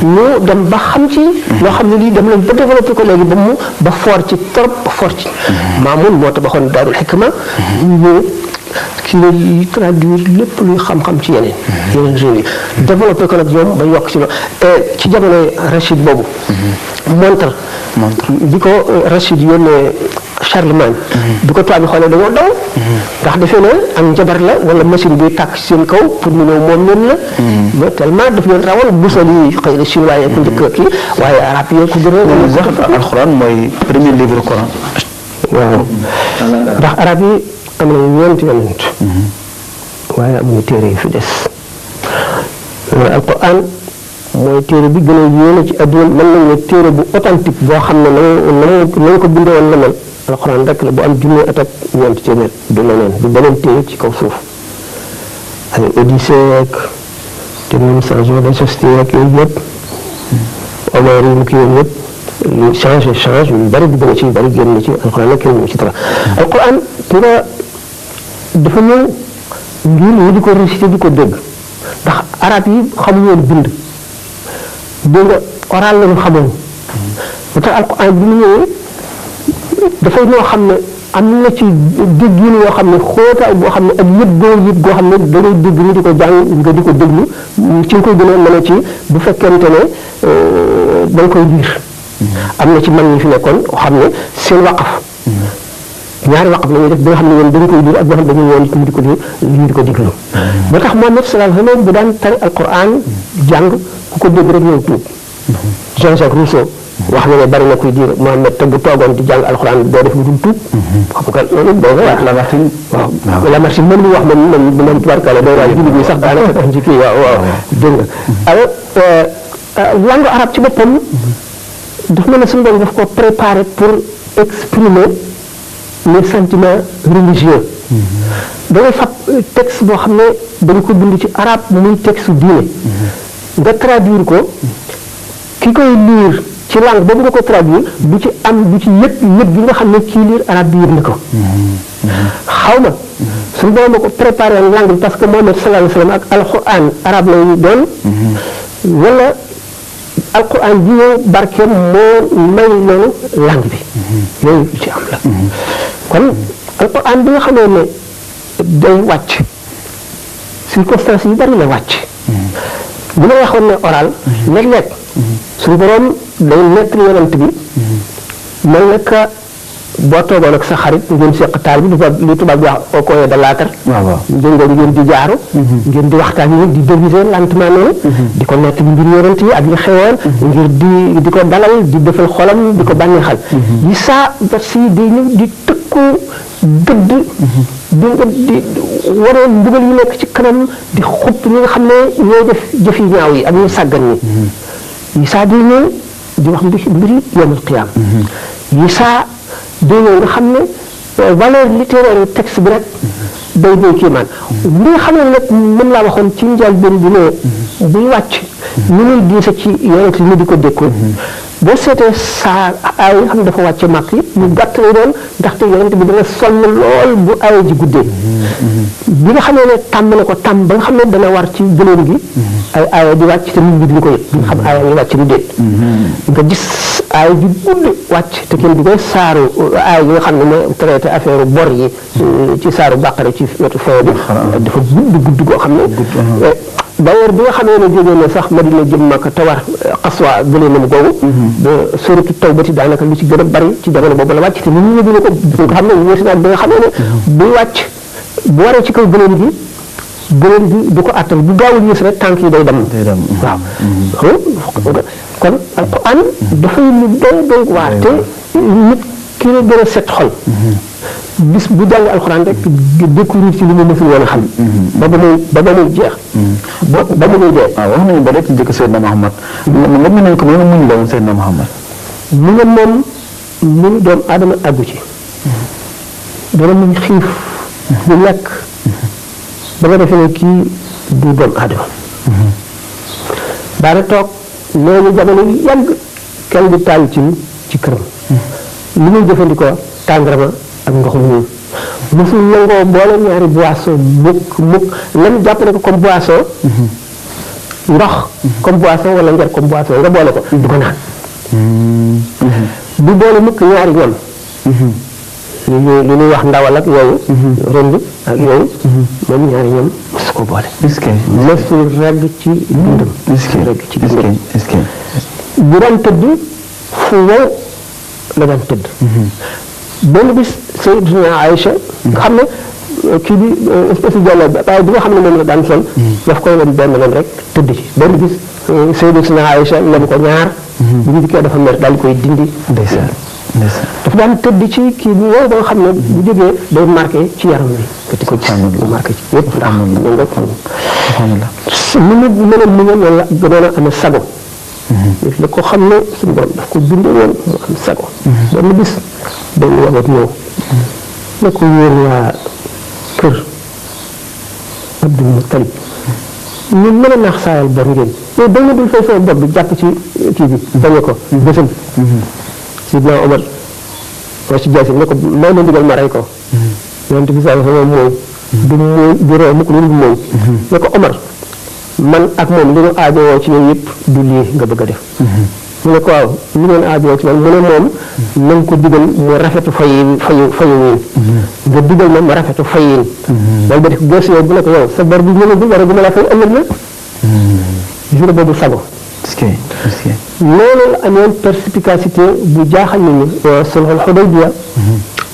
ñu dem ba xam ci loo xam ne lii dem nañ ba développé ko léegi ba fort ci trop ba fort ci Maamun moo tabaxoon Daarul Hikma ñu ki la traduire lépp luy xam-xam ci yeneen réew yi développé ko nag ñoom ba yokk ci ci jamonoy Rachid boobu montre bi ko Rachid yónnee Charlemagne bi ko tubaab bi xoolee dañoo daw ndax defee ne am njabar la wala machine bi tàkk seen kaw pour ñu ñëw moom leen la mais tellement daf leen rawal busal yi xëy na chinois yi ko njëkk kii waaye arab yi ko gën a alxuraan mooy premier livre Coran waaw ndax arab yi am nañu ñeenti yonent waaye amuñu téere yu fi des alquran mooy téere bi gën a yéene ci adduna mën nañu ne téere bu authentique boo xam ne nañ ko bindee woon la mel alquran rek la bu am junne at ak ñeenti téeméer du leneen du beneen téere ci kaw suuf ay Odyssée ak te même changement de société ak yooyu yëpp Omar yi mu kii woon yëpp lu change yu bari dugg na ci yu bari génn na ci alquran nag kenn ci dara alquran nga dafa ñëw ngir ñu di ko récité di ko dégg ndax arab yi xamuñu woon bind dégg nga oral la ñu xamoon ba tax alquran bi mu ñëwee dafay ñoo xam ne am na ci déggin yoo xam ne xóotaay boo xam ne ak yëpp goo xam ne da ngay dégg ñu di ko jàng nga di ko déglu ci nga koy gën a mën a ci bu fekkente ne da nga koy liir am na ci mag ñi fi nekkoon xam ne seen waqaf ñaari waqaf la ñuy def bi nga xam ne woon dañu koy liir ak boo xam ne dañuy woon ñu di ko liir ñu di ko déglu ba tax Muhammad sallallahu alayhi wa sallam bu daan tari alquran jàng ku ko dégg rek ñëw tuub Jean-Jacques Rousseau wax na ne bari na kuy diir Muhammad te bu toogoon di jàng alquran doo def lu dul tuub xam nga loolu doo nga wax Lamartine waaw Lamartine moom li wax moom tubaarkalla day waay julli bi sax daanaka tax ci kii waaw dégg nga alors langue arabe ci boppam dafa mel ne suñu doon daf ko préparé pour exprimer les sentiments religieux da ngay fab texte boo xam ne dañ ko bind ci arabe muy texte diine nga traduire ko ki koy lire ci langue boobu nga ko traduire du ci yëg bi nga xam ne kii lire arabe bi yëg na ko xaw ma suñu doon ma ko préparé langue bi parce que Muhammad sallallahu alayhi wa sallam ak alquran arabe lay doon wala alquran bi ñëw barkeem moo may loolu langue bi yooyu ci am la kon alquran bi nga xamee ne day wàcc circonstances yu bari la wàcc bu ma waxoon ne oral léeg-léeg suñu borom day nekk yonent bi mel na ka boo toogoon ak sa xarit ngeen seq taal bi li tubaab bi wax au coin de l'âtre ngeen di jaaru ngeen di waxtaan yi di déviser lentement noonu di ko nekk mbir yonent yi ak li xewoon ngir di ko dalal di defal xolam di ko bànneexal yi saa versi di ñëw di tëkku gëdd di waree mbugal yu nekk ci kanam di xupp ñi nga xam ne ñooy def jëf yi ñaaw yi ak ñu sàggan ñi yi saa di ñëw di wax mbiri yawmal qiyaam yi saa day ñëw nga xam ne valeur littéraire texte bi rek day doy kéemaan li nga xam ne nag mën laa waxoon ci njëlbéen bi ne buy wàcc ni muy diise ci yonent ni di ko dékku boo seetee saa ay nga xam ne dafa wàcce màkk yi mu gàtt lay doon ndaxte yonent bi dana sonn lool bu aaya ji guddee bi nga xamee ne tàmm na ko tàmm ba nga xam ne dana war ci gëléem gi ay aaya di wàcc te nit ñi duñ ko yëg duñ xam aaya yi wàcc du déet nga gis aaya ji gudd wàcc te kenn di koy saaru aaya yi nga xam ne mooy traité affaire bor yi ci saaru bàqare ci wetu fee bi dafa gudd goo xam ne d'ailleurs bi nga xamee ne jógee na sax Madina jëm Makka te war xaswa gëléemam googu ba suratu Tawbati daanaka lu ci gën a bari ci jamono boobu la wàcc te nit ñi yëguñu ko nga xam ne wóoti naa bi nga xamee ne buy wàcc bu waree ci kaw gëléem gi du ko attan bu gaawul yées rek tànk yi day dem waaw kon alquran dafay lu doy waar te nit ki la gën a set xol bis bu jàng alxuraan rek découvrir ci li mu mësul woon a xam ba ba muy jeex ba mu muy dee wax nañu ba rek ci njëkk Seydina Muhammad nga mën nañ ko mën a muñ la woon Seydina Muhammad mu ne moom mu ngi doom aadama àggu ci dana muñ xiif bu ñàkk ba nga defee ne kii du doom aadama daana toog loolu jamono yu yàgg kenn di taal ci këram li muy jëfandikoo tàngarama ak ndox mu ñuul mosul nangoo boole ñaari boisson mukk lam jàpp ne ko comme boisson ndox comme boisson wala njar comme boisson nga boole ko du ko naan du boole mukk ñaari ñam li ñuy wax ndawal ak yooyu rënd ak yooyu moom ñaari ñam mosu ko boole mosul regg ci dundam regg ci dundam bu daan tëdd fu wow la daan tëdd benn bis Sayyidina Aïcha nga xam ne kii bi espèce de jàll waaye bi nga xam ne moom la daan sol daf koy wan benn rek tëdd ci benn bis Sayyidina Aïcha lem ko ñaar bu ñu dikkee dafa mer daal di koy dindi dafa daan tëdd ci kii bi wow ba nga xam ne bu jógee day marqué ci yaram bi nga di ko gis mu marqué ci yëpp ndax mu mën a muñal wala gënoon a amee sago la ko xam ne suñu borom daf ko bindee woon mu am sago benn bis dañ wagat ñëw ne ko yéen waa kër Abdul Muttalib ñu mën a naax saayal bor ngeen mais dañ dul fay sama bor bi jàpp ci kii bi bañe ko bésam Sidna Omar wa ci jaasi ne ko may ma ndigal ma rey ko yonent bi saa sama mooy du ree mukk lu mooy ne ko Omar man ak moom li ñu aajowoo ci ñun yëpp du lii nga bëgg a def mu ne ko waaw li ngeen aajowoo ci man mu ne moom na nga ko digal mu rafetu fayu wiin nga digal ma rafetu fayin loolu ba def gëstu yow bu ne ko yow sa bor bi ñëwagul war a guma la fay ëllëg la gis nga boobu sago loolu la amoon perspicacité bu jaaxal nit ñi sulhul Hudaybiya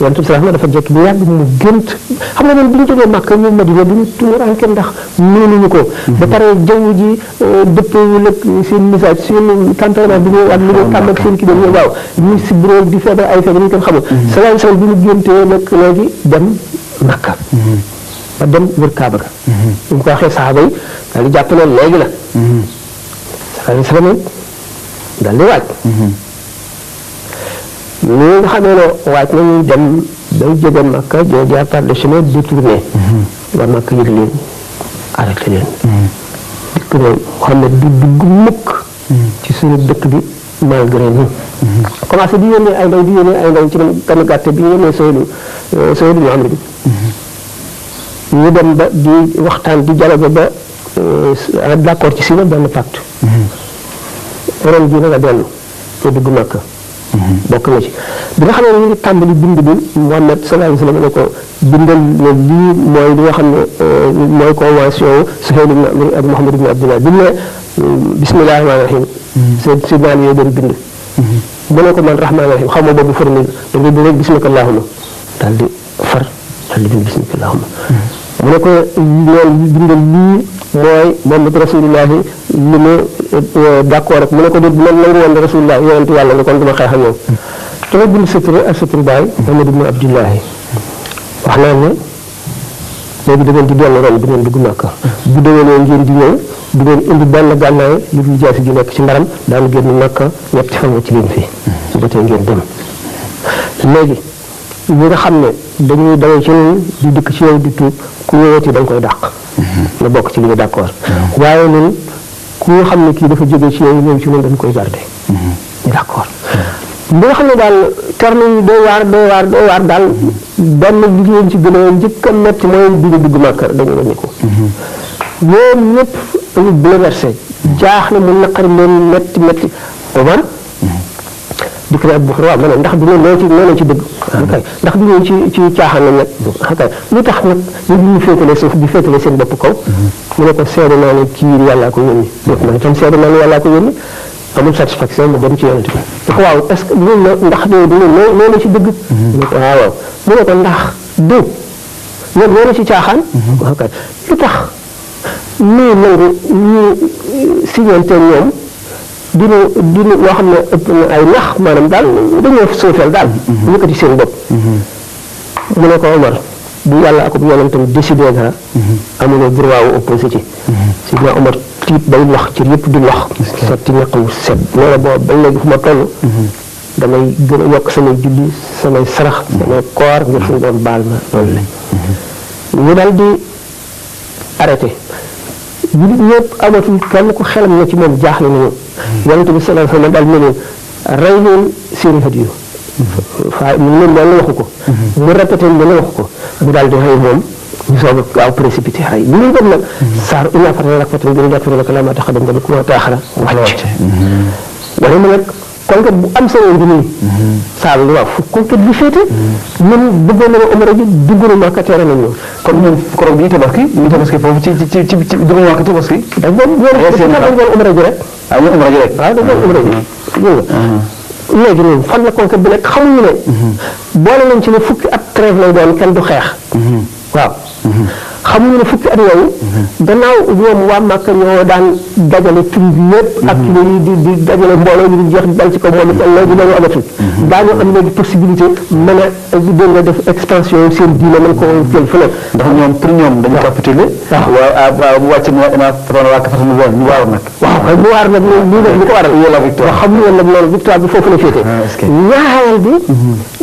yonent bi salaam dafa jekk bu yàgg mu gént xam nga ñun bi ñu jógee Màkka ñu Madina duñu tumuranke ndax mënuñu ko ba pare jaww ji dëppewul ak seen message seen tempérament bi ñu ak li ñu tàmm ak seen kii dañuy waaw ñuy si bureau di feebar ay feebar ñu kenn xamul salaam salaam bi ñu géntee nag léegi dem Màkka ba dem wër Kaaba ga ñu ko waxee saxaaba yi daal di jàpp ne léegi la salaam daal di waaj ñi nga xamee ne waaj nañu dem bay jóge Makka ñoo jaar par le chemin détourné waa Makka yëg leen arrêté leen dikk ne Muhammad du dugg mukk ci suñu dëkk bi malgré nous commencé di yónnee ay ndaw ci ganu gàtte bi yónnee Seydou ñu am bi ñu dem ba di waxtaan di dialogue ba d'accord ci si na benn pacte ren jii na nga dellu te dugg Makka bokk na ci bi nga xam ne ñu ngi tàmbali bind bi Muhammad sallallahu alayhi wa sallam ne ko bindal ne lii mooy li nga xam ne mooy convention Suhayl ibn Amr ak Muhammad ibn Abdullah bi ne bismillahi rahmaani rahim si naan yooyu doon bind mu ne ko man rahmaani rahim xaw ma boobu formule da ngay bind rek bismika allahumma daal di far daal di bind bismika allahumma mu ne ko loolu bindal lii mooy Muhammad rasulullahi li mu d'accord ak mu ne ko de man nangu woon rasulullah yonent yàlla nga kon duma xeex ak yow dama bind sëtri ak sëtri baay Muhammad ibn Abdullahi wax naa ne léegi da ngeen di dellu ren du ngeen dugg Makka bu déwénee ngeen di ñëw du ngeen indi benn gànnaay lu dul jaasi ji nekk ci mbaram daanu génn Makka ñetti fan ci leen fii su ba tey ngeen dem léegi ñi nga xam ne dañuy dawee ci ñun di dikk ci yow di tuub ku ñëwati dañ koy dàq la bokk ci li ñu d'accord waaye ñun ku nga xam ne kii dafa jógee ci yow ñëw ci ñun dañ koy garder ñu d'accord bi nga xam ne daal terme yi doy waar daal benn li leen ci gën a njëkk a metti mooy bi ñu dugg Màkka dañu wàññi ko ñoom ñëpp dañu bouleversé jaaxle mu naqari leen metti Omar dikk na Abu Bakar waaw ma ne ndax du nee ci dëgg ndax du ñëw ci caaxaan lañ nag lu tax nag ñu féetale suuf di féetale seen bopp kaw mu ne ko seede naa ne kii yàllaa ko yónni man itam seede naa ne yàllaa ko yónni amul satisfaction mu dem ci yonent bi dafa waaw est-ce que ñun la ndax ñooy du nee na ci dëgg mu ne ko waaw mu ne ko ndax du ñoom nee na ci caaxaan lu tax nii nangu ñu signante ñoom dina loo xam ne ëpp na ay nax maanaam daal dañoo suufeel daal yëkkati seen bopp mu ne ko Omar bu yàlla ak yonentam décidé dara amuloo droit wu opposé ci sidna Omar tiit bay wax ci yëpp di wax sotti ñaqamu set nee na boobu bañ léegi fu ma toll damay gën a yokk samay julli samay sarax samay koor ngir suñu doon baal ma loolu la ñu daal di arrêté jullit ñëpp amatul kenn ku xelam na ci moom jaaxle nañu yonent bi sallallahu alayhi wa sallam daal ne leen rey leen seen hadiyu mu leen loolu waxu ko mu répété loolu waxu ko mu daal di rey moom ñu soog a gaaw précipité rey ñu ngi dem nag saar ina fatana lak fatan gën jàppale laka laa ma taxadam nga kuma taaxara wàcc wala ma nag conquête bu am solo ngi nii saal li waaw fu conquête bi féete ñun bëggoon na umra ji dugg na Makka tere nañ ñu kon ñun koroog bi ñu tabaski foofu ci dugg Makka tabaski dañ doon umra ji rek ñu umra ji rek waaw dañ doon umra ji léegi ñun fan la conquête bi nekk xamuñu ne boole nañ ci ne fukki at trêve lay doon kenn du xeex waaw xamuñu ne fukki at yooyu gannaaw ñoom waa Màkka ñoo daan dajale tribu yëpp ak léegi di dajale mbooloo ñu di jeex dal ci kaw moom it léegi loolu amatul daañu am léegi possibilité mën a dégg nga def expansion seen diine mën ko jël fële ndax ñoom pour ñoom dañu capitulé waaw bu wàcc na fatana lak fatan ñu waar nag waaw mu waar nag lii nag li ko waral la victoire xam nga nag loolu victoire bi foofu la féete ñaareel bi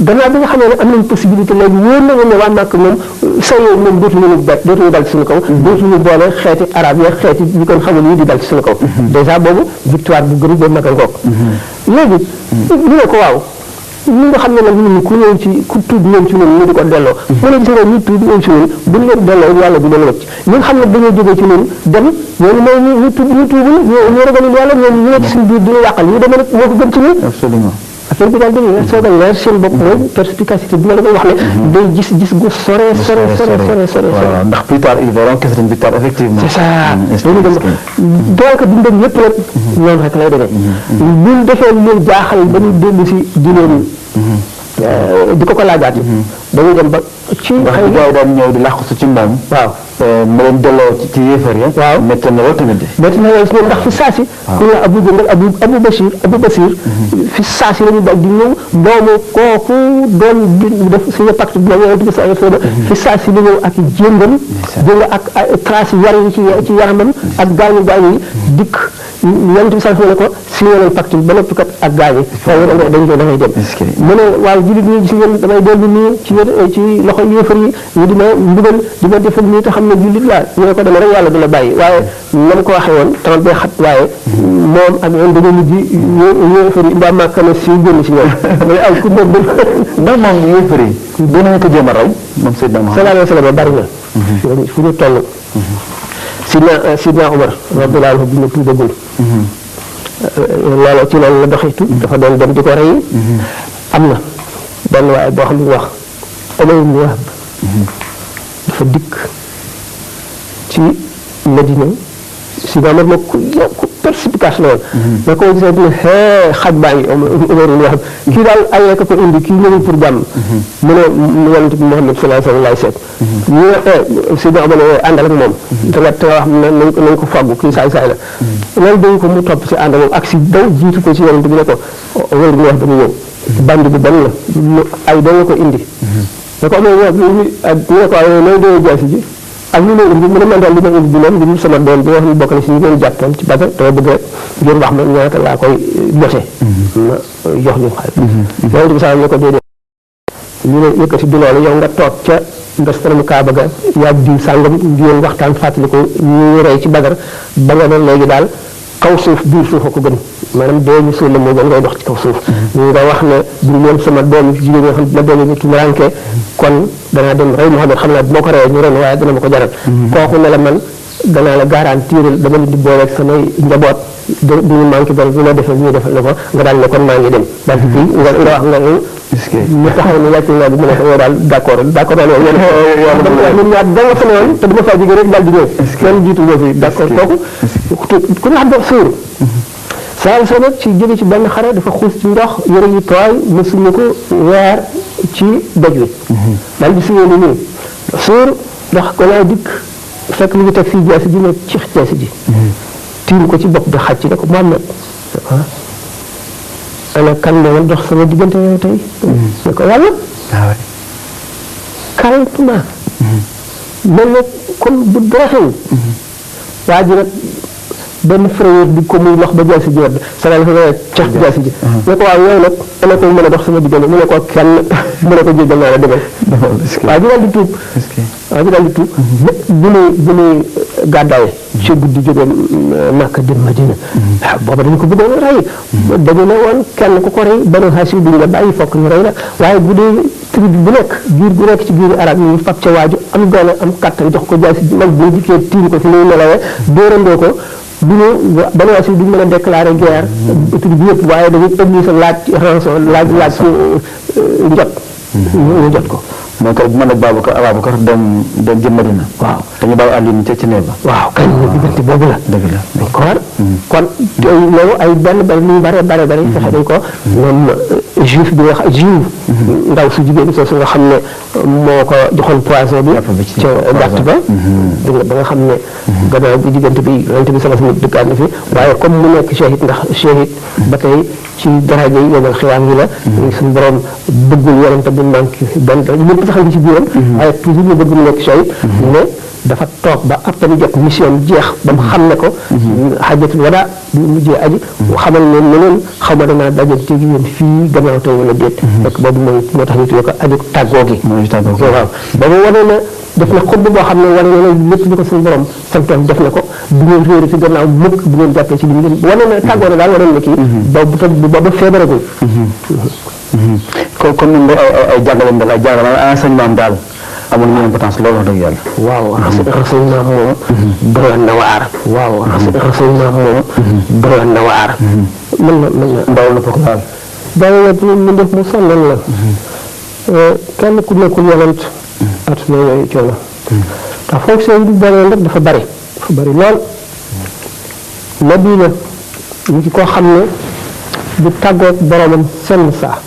gannaaw bi nga xam ne am nañ possibilité léegi wóor na ne waa Màkka moom sa yow moom dootuñu dal ci suñu kaw dootuñu boole xeeti arab ya xeeti ñi kon xamul yi di dal ci suñu kaw dèjà boobu victoire bu gën ba mag a ngoog léegi ñu ne ko waaw ñi nga xam ne nag ñun ku ñëw ci ku tuub ñëw ci ñun ñu di ko delloo mu ne gis nga ñu tuub ñëw ci ñun bu ñu leen delloo yàlla du leen wëcc ñi nga xam ne dañoo jógee ci ñun dem ñooñu mooy ñu tuubul ñu ragalul yàlla ñoom ñu nekk suñu biir di ñu yàqal ñu demee nag moo ko gën ci ñun absolument affaire bi daal dañuy soog a leer seen bopp mooy perspicacité bi ma la koy wax ne day gis gu sore ndax plus tard ils verront que c'est une victoire effectivement c'est ça dañu dem donc dundam yëpp nag noonu rek lay demee buñ defee leen jaaxal ba ñu dellu si di leen di ko laajaat dañuy dem ba ci xëy na daan ñëw di làqu ci mbaam waaw ma leen delloo ci yéefar ya waaw métti na lool tamit métti na lool si ñoom ndax fi saasi ku ne Abu Jandal Abu Basir fi saasi la ñu dal di ñëw doomu kooku doon def suñu pacte bi yonent bi sallallahu alayhi wasallam fi saasi la ñëw ak jéngam jénga ak trace yar yi ci yaramam ak gaañu yi dikk yonent bi sallallahu alayhi wasallam ne ko signé leen pacte bi ba noppi kat ak gaañi dañ ko dafay dem mu ne waaw jullit ñi gis ngeen damay dellu nii ci loxo yéefar yi ñu di ma mbugal di ma defal nii te xam ne jullit laa ñu ne ko demee rek yàlla du la bàyyi waaye na ma ko waxee woon temps bee xat waaye moom ak ñoom dañoo mujj yéefar yi mbaa Màkka ne si génn si ñoom mais aw ku moom ndax moom yéefar yi dinañ ko jéem a raw moom Seydina Muhammad sallallahu alayhi wa sallam bari na fu ñu toll Sidna Omar radiyallahu anhu bi ñu tuubagul loolu ci loolu la doxitu dafa doon dem di ko rey am na benn waaye boo xam ne wax Omar ibn Wahb dafa dikk ci Medina Sidna Omar nag ku perspicace la woon da ko gisee dina xaj baa ngi Omar ibn Wahb kii daal ay rek ko indi kii ñëwul pour jàmm mu ne yonent bi Muhammad sallallahu alayhi wa sallam lay seet ñu ne Sidna Omar ne àndal ak moom te nga wax nañ ko fàggu kii saay la loolu dañ ko mu topp si ànd moom ak si daw jiitu ko si yonent bi ne ko Omar ibn Wahb dañu ñëw bandi bu ban la ay da nga ko indi da ko amee ñu ne ko waaye looy doyee jaasi ji ak ñu ne indi mu ne man daal li ma indi bi moom li mu sama doom bi nga xam ne bokk na si ñu ngeen jàppoon ci Badar dama bëgg rek ngeen wax ma ñaata laa koy jote ma jox ñu xaalis yonent bi sax ne ko déedéet ñu ne yëkkati du loolu yow nga toog ca ndostanamu Kaaba ga yaa diw sàngam ngeen waxtaan fàttali ko ñu rey ci Badar ba nga ne léegi daal kaw suuf biir suuf a ko gën maanaam dee ñu suul la moo gën ngay dox ci kaw suuf ñu nga wax ne bu leen sama doom jigéen ñoo xam ne doom yi tumuranke kon danaa dem rey Muhammad xam naa boo ko reyee ñu ren waaye dana ma ko jaral kooku ne la man danaa la garantiral dama leen di booleeg samay njaboot du ñu manqué dara bu la defal ñu defal la ko nga daal ne kon maa ngi dem daal di fii nga wax nga mu taxaw ne wàcc naa bi mu ne ko yow daal d'accord daal ñun ñaar da nga fa noonu te duma faa jóge rek daal di ñëw kenn jiitu ñëw fi d'accord kooku ku ñu xam def suur saa soo nag ci jóge ci benn xare dafa xuus ci ndox yëre yu tooy mu suñu ko weer ci doj wi daal di suyee ni nii suur ndax ko laa dikk fekk li ñu teg fii jaasi ji ne ci jaasi ji tiim ko ci bopp bi xàcc ne ko Muhammad ana kan la woon dox sama diggante yow tey ne ko yàlla calmement mel na kon bu dara xew waa ji nag benn frère bi ko muy lox ba jaasi ji wadd sagal fa cax jaasi ji ne ko waaw yow nag ana koy mën a dox sama diggante mu ne ko kenn mu ne ko jéggal naa la demal waa ji daal di tuub waa ji daal di tuub bu muy gàddaaye ci guddi jóge Makka dem Madina waaw booba dañu ko bëggoon a rey dañu ne woon kenn ku ko rey Banu Hashim duñu la bàyyi fokk ñu rey la waaye bu dee tribu bu nekk giir gu nekk ci giiri arab ñu fab ca waaju am doole am kattan jox ko jaasi mag bu dikkee tiim ko fi muy nelawee dóorandoo ko du ñu Banu Hashim duñu mën a déclarer guerre tribu yëpp waaye dañuy obligé laaj rançon laaj njot ñu jot ko donc bu mën a Babacar dem jëm Madina. waaw dañu bàyyi àll ci néeg ba. waaw kañ la diggante boobu la. dëgg la d'accord kon loolu ay benn lu bare fexe dañ ko ñoom juif bi nga xam juif ndaw su jigéen soosu nga xam ne moo ko joxoon poison bi ca gàtt ba ba nga xam ne gannaaw bi diggante bi yonent bi sama sama dëkkaat na fi waaye comme mu nekk shahid ndax shahid ba tey ci daraja yi yomal xiyaam yi la suñu borom bëggul yonent bu manqué benn ñëpp sax ngi ci biiram waaye toujours ñu bëgg mu nekk shahid ne dafa toog ba appel jot mission jeex ba mu xam ne ko xajatul wada bi mujjee aji xamal ne neneen xaw ma danaa dajante gi yéen fii gannaaw tey wala déet fekk boobu moo tax ñu tuddee ko aju tàggoo gi waaw boobu wane na def na xutba boo xam ne wane na lépp li ko suñu borom santoon def na ko du ngeen réere ci gannaaw mukk bu ngeen jàppee ci li ngeen wane na tàggoo na daal wane na kii boobu feebaragul kon ñun ay jàngale daal ay jàngale enseignement daal amul ñu importance loolu wax dëgg yàlla. waaw renseignement moom. bëri na waar. waaw renseignement moom. bëri na waar. mën na ndaw la ko daal. bàyyi nga mu def mu sonnal la. kenn ku nekkul yonent. at na yooyu coono. ndax fonction yi du bëri rek dafa bëri lool. nabi la ñu ci koo xam ne du tàggoog boromam senn saa.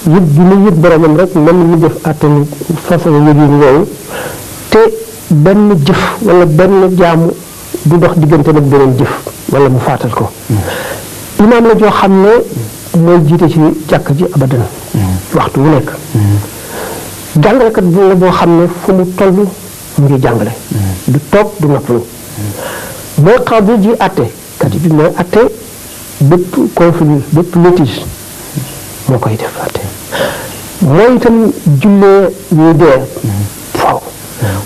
yëg gi mu yëg boromam rek mën mu def attanu façon yëgin yooyu te benn jëf wala benn jaamu du dox diggante nag beneen jëf wala mu faatal ko imaam la joo xam ne mooy jiite ci jàkk ji abadan waxtu wu nekk jàngalekat bu la boo xam ne fu mu toll mu ngi jàngale du toog du noppalu mooy xaw bi ji atte kat bi mooy atte bépp conflit bépp litige moo koy def atte mooy itam jullee ñuy dee faaw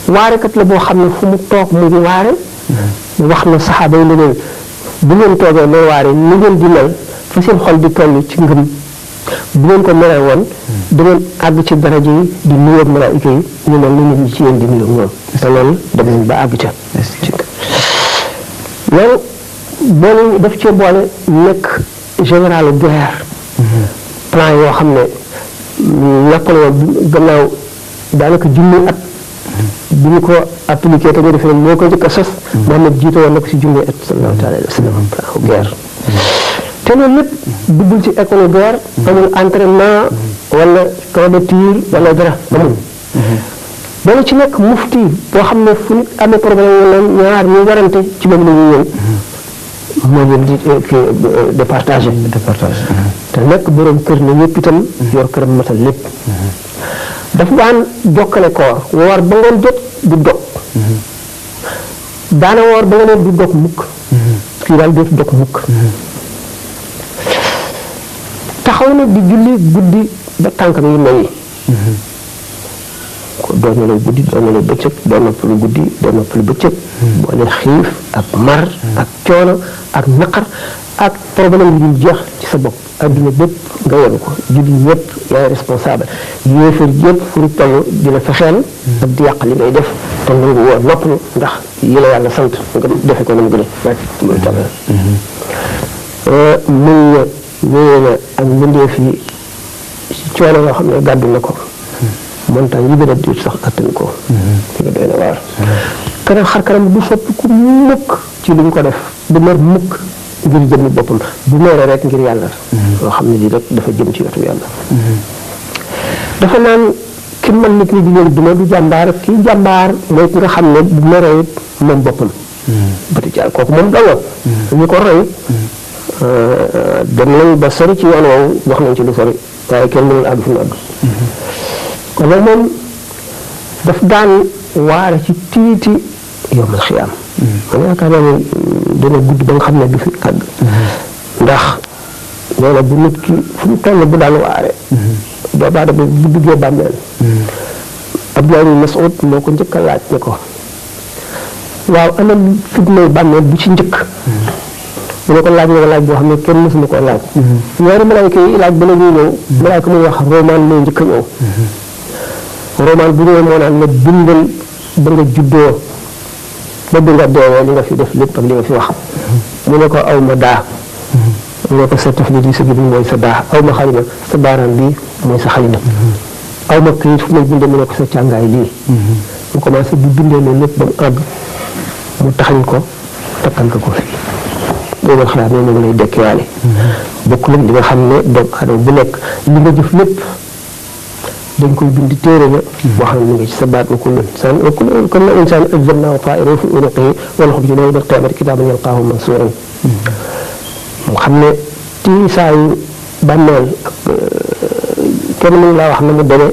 waarekat la boo xam ne fu mu toog mu ngi waare wax na saxaaba yi leneen bu ngeen toogee may waare ni ngeen di mel fa seen xol di toll ci ngëm bu ngeen ko melee woon da ngeen àgg ci daraja yi di nuyoog malaayika yi ñu mel ni nit ñi ci yéen di nuyoog ñoom te loolu dem nañ ba àgg ca loolu boolu daf cee boole nekk général guerre plan yoo xam ne Napoléon gannaaw daanaka junni at bi ñu ko appliqué te nga defee moo ko njëkk a sos Mohamed jiite woon na ko si junni at sallallahu alayhi wa sallam plan guerre te loolu lépp duggul ci école guerre amul entraînement wala camp de tir wala dara amul dana ci nekk mufti boo xam ne fu nit amee problème wala ñaar ñu warante ci moom la ñuy ñëw moo leen di départagé te nekk borom kër ne ñëpp itam yor këram matal lépp dafa daan jokkale koor woor ba ngoon jot du dog daana woor ba nga ne du dog mukk kii daal dootu dog mukk taxaw na di julli guddi ba tànkam yi mel doo nelaw guddi doo nelaw bëccëg doo noppalu guddi doo noppalu bëccëg boole xiif ak mar ak coono ak naqar ak problème yi dul jeex ci sa bopp adduna bépp nga yenu ko julli ñëpp yaay responsable yéefar yëpp fu ñu toll di la fexeel ak di yàq li ngay def te nangu woo noppalu ndax yi la yàlla sant nga defe ko na mu gën a muy toll muñ na wéyee na ak mbindeef yi ci coono yoo xam ne gàddu na ko montagne yi gën a diir sax attan ko nga doy na waar kanam xar kanam du soppi ku mukk ci li ñu ko def du mer mukk ngir jëmmi boppam bu meeree rek ngir yàlla loo xam ne lii rek dafa jëm ci wetu yàlla dafa naan ki man nit ñi di leen duma du jàmbaar kii jàmbaar mooy ki nga xam ne bu meree it moom boppam bati caal kooku moom dawoo ñu ko roy dem nañ ba sori ci yoon woowu wax nañ ci lu sori waaye kenn mënul àgg fi mu àgg kon nag moom daf daan waare ci tiiti yowmal xiyaam man yaakaar naa ne dana gudd ba nga xam ne du fi àgg ndax nee na bu nit ki fu mu toll bu daan waare boobaa bu duggee bàmmeel Abdullah ibn Mas'ud moo ko njëkk a laaj ne ko waaw ana fitnay bàmmeel bi ci njëkk mu ne ko laaj nga laaj boo xam ne kenn mësuma koo laaj ñaari malaayka yi laaj ba la ñuy ñëw malaayka muy wax roman moo njëkk a ñëw roman bu ñëwee moo naan la bindal ba nga juddoo ba bi nga deewee li nga fi def lépp ak li nga fi wax mu ne ko aw ma daa mu ne ko sa taf li sa bi mooy sa daa aw ma xalima sa baaraam bii mooy sa xalima aw ma këyit fu may bindee mu ne ko sa càngaay lii mu commencé di bindee loolu lépp ba mu àgg mu taxañ ko takkal ko fii boobu xalaat ne moom lay dekkiwaale bokk nag li nga xam ne doomu aadama bu nekk li nga jëf lépp dañ koy bind téere la boo xam ne mu ngi ci sa baat wa kullu insaan kon na insaan alzamnaahu taa'irahu fi unuqihi wa nuxriju lahu yawmal qiyaamati kitaaban yalqaahu mansuuran mu xam ne tiisaayu bàmmeel kenn mënu laa wax na mu demee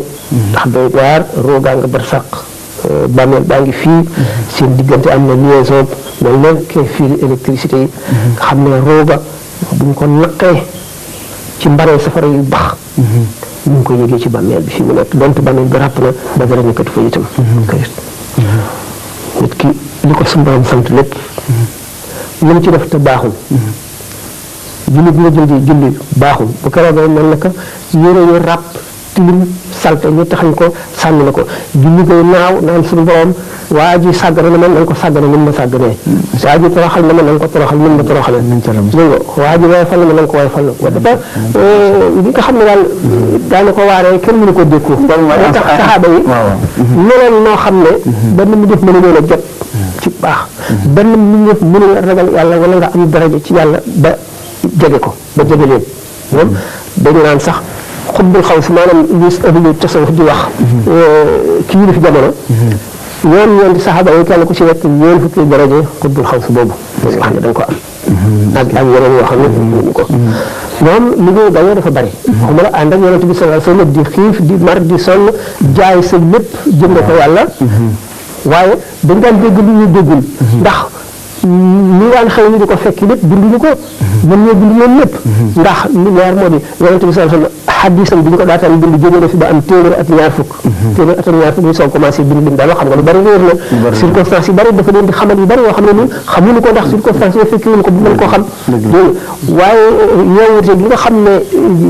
ndax doy waar roogaa nga bar sàq bàmmeel baa ngi fii seen diggante am na liaison loolu la kay fii électricité yi nga xam ne rooga bu ñu ko naqee ci mbaree safara yu bax ñu ngi ko yëgee ci bàmmeel bi fi mu nekk donte bàmmeel bi ràpp na ba dara nekkatu fa itam nit ki li ko suñu borom sant lépp lu mu ci def te baaxul julli bi nga julli baaxul bu keroogee mel na ka yére yu ràpp tilim salte ñu taxañ ko sànni na ko julli koy naaw naan suñu borom waa ji sàggane na ma na nga ko sàggane ni ma sàgganee waa ji toroxal na ma na nga ko toroxal ni ma toroxalee waa ji way fal na ma na nga ko way fal wa dafa li nga xam ne daal daana ko waaree kenn mënu ko dékku moo tax saxaaba yi meloon noo xam ne benn mu def mënu leen a jot ci baax benn mu def mënu ragal yàlla wala nga am daraja ci yàlla ba jege ko ba jege leen ñoom dañu naan sax xubbul xaw si maanaam lis ahlu tasawuf di wax kii yi fi jamono ñoom di saxaaba yi kenn ku ci nekk ñeen fukki daraje xubbul xaw si boobu dañu wax ne dañ ko am ak yeneen yoo xam ne ñu ko ñoom li ñuy gañee dafa bari waxuma la ànd ak yonent bi sallallahu alayhi wasallam di xiif di mar di sonn jaay sa lépp jënd ko yàlla waaye dañ daan dégg lu ñu déggul ndax li daan xew ni di ko fekk lépp binduñu ko mën ñoo bind ñoom lépp ndax li leer moo di yonent bi sallallahu alayhi wasallam xadisam bi ñu ko daataan bind jóge na fi ba am téeméer at ñaar fukk téeméer at ñaar fukk ñu soog commencé bind lim daanoo xam nga lu bari réer na circonstance yi bari dafa leen di xamal yu bari yoo xam ne ñun xamuñu ko ndax circonstance yi fekki wuñu ko bu mën koo xam dégg waaye yeewute gi nga xam ne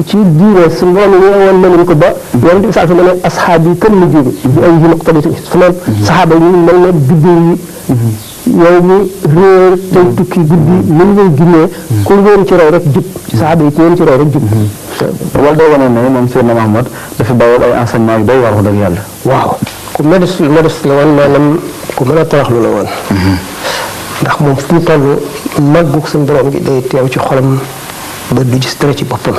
ci diine su ngoon yeewoon nañu ko ba yonent bi sallallahu alayhi wasallam ne asxaab yi kan la jóge bi ay yi muqtadati fanaan saxaaba yi mel ne biddew yi yow mi réer tey tukki guddi ni ngay ginnee ku ngeen ci roy rek jub ci saxaaba yi ci ngeen ci roy rek jub wala day wane ne moom Seydina Mahamad dafa bawal ay enseignement yu doy war wax dëgg yàlla waaw ku modeste la woon maanaam ku mën a toroxlu la woon ndax moom fu mu toll màggug suñu borom gi day teew ci xolam ba du gis dara ci boppam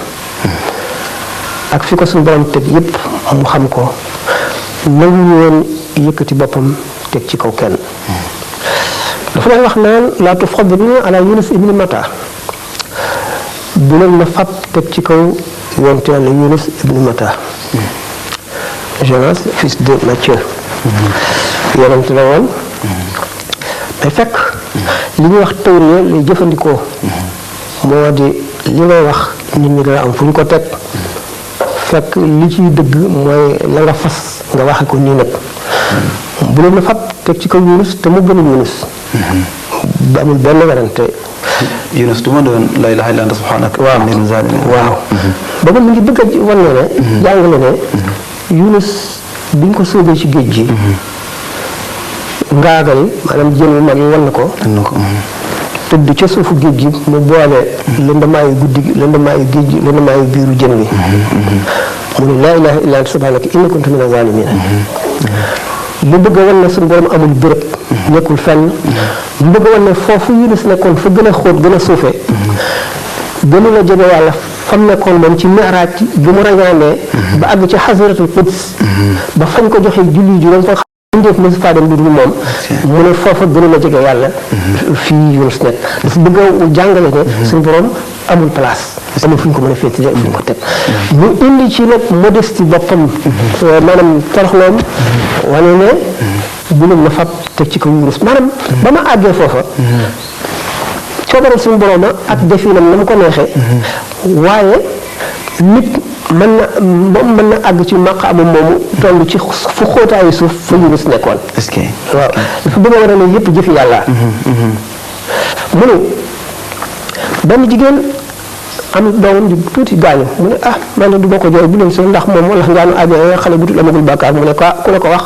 ak fi ko suñu borom teg yépp mu xam ko nangu woon yëkkati boppam teg ci kaw kenn dafa lay wax naan laa tufadiluni ala Yunus ibn Matta bu leen ma fab teg ci kaw yonte yàlla Yunus ibn Matta Jonas fils de Matthieu yonent la woon day fekk li ñuy wax tawriya lay jëfandikoo moo di li ngay wax nit ñi dana am fu ñu ko teg fekk li ciy dëgg mooy la nga fas nga waxe ko nii nag bu leen na fab teg ci kaw Yunus te mu gën a Yunus ba amul benn werante Yunus du ma doon la ilaha illa anta subhanaka waaw ba mu ngi bëgg a wan ne jàngale ne Yunus bi ñu ko sóobee ci géej gi ngaagal maanaam jën wu mag yi wan na ko tëdd ca suufu géej gi mu boole lëndamaayu guddi gi lëndamaayu géej gi lëndamaayu biiru jën wi mu ne laa ilaha illa anta subhanaka inni kuntu mina zaalimiin lu bëgg a wan ne suñu borom amul béréb nekkul fenn lu bëgg a wan ne foofu Yunus nekkoon fa gën a xóot gën a suufee gënu la jege yàlla fam nekkoon moom ci mi'raaj bi mu rañaanee ba àgg ci xasiratul quds ba fañ ko joxee julli ju doon fa ndéef mosu faa dem lu dul moom mu ne foofa gënu la jege yàlla fii Yunus nekk dafa bëgg a jàngale ne suñu borom amul place amul fu ñu ko mën a féetale fu ñu ko teg mu indi ci nag modestie boppam maanaam toroxloom wane ne bu leen ma fab teg ci kaw Yunus maanaam ba ma àggee foofa coobaral suñu borom ak definam na mu ko neexee waaye nit mën na àgg ci maqaama moomu toll ci fu xóotaayu suuf fa Yunus nekkoon. est-ce que waaw dafa bëgg a war a ne yëpp jëfi yàlla. mu ne benn jigéen am doomam di tuuti gaañu mu ne man de du ma ko jooy bu leen si ndax moom wala ngaanu àjjana xale bu dul amagul bàkkaar mu ne ku la ko wax.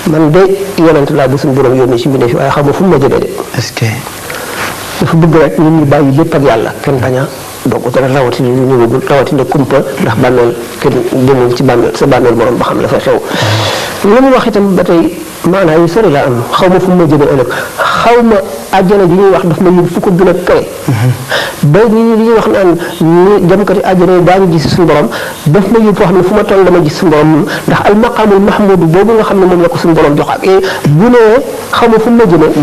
man de yonent laa bu suñu borom yónni ci mbindéef fi waaye xam nga fu mu ma jëlee de. est-ce que dafa bëgg rek nit ñi bàyyi lépp ak yàlla kenn bañ a donc dara rawatina lu ñëwagul rawatina kumpa ndax bàmmeel kenn demul ci bàmmeel sa bàmmeel borom ba xam la fay xew. li mu wax itam ba tey maanaam yu sori laa am xaw ma fu mu ma jëlee ëllëg xaw ma àjjana ji ñuy wax daf ma yóbbu fu ko gën a kawe. ba ñi li ñuy wax naan ñi demkati àjjana yi daañu gis suñu borom daf ma yóbbu foo xam ne fu ma toll dama gis suñu borom ndax al maqaamul mahmud boobu nga xam ne moom la ko suñu borom jox ak bu nee xaw ma fu mu ma jëlee.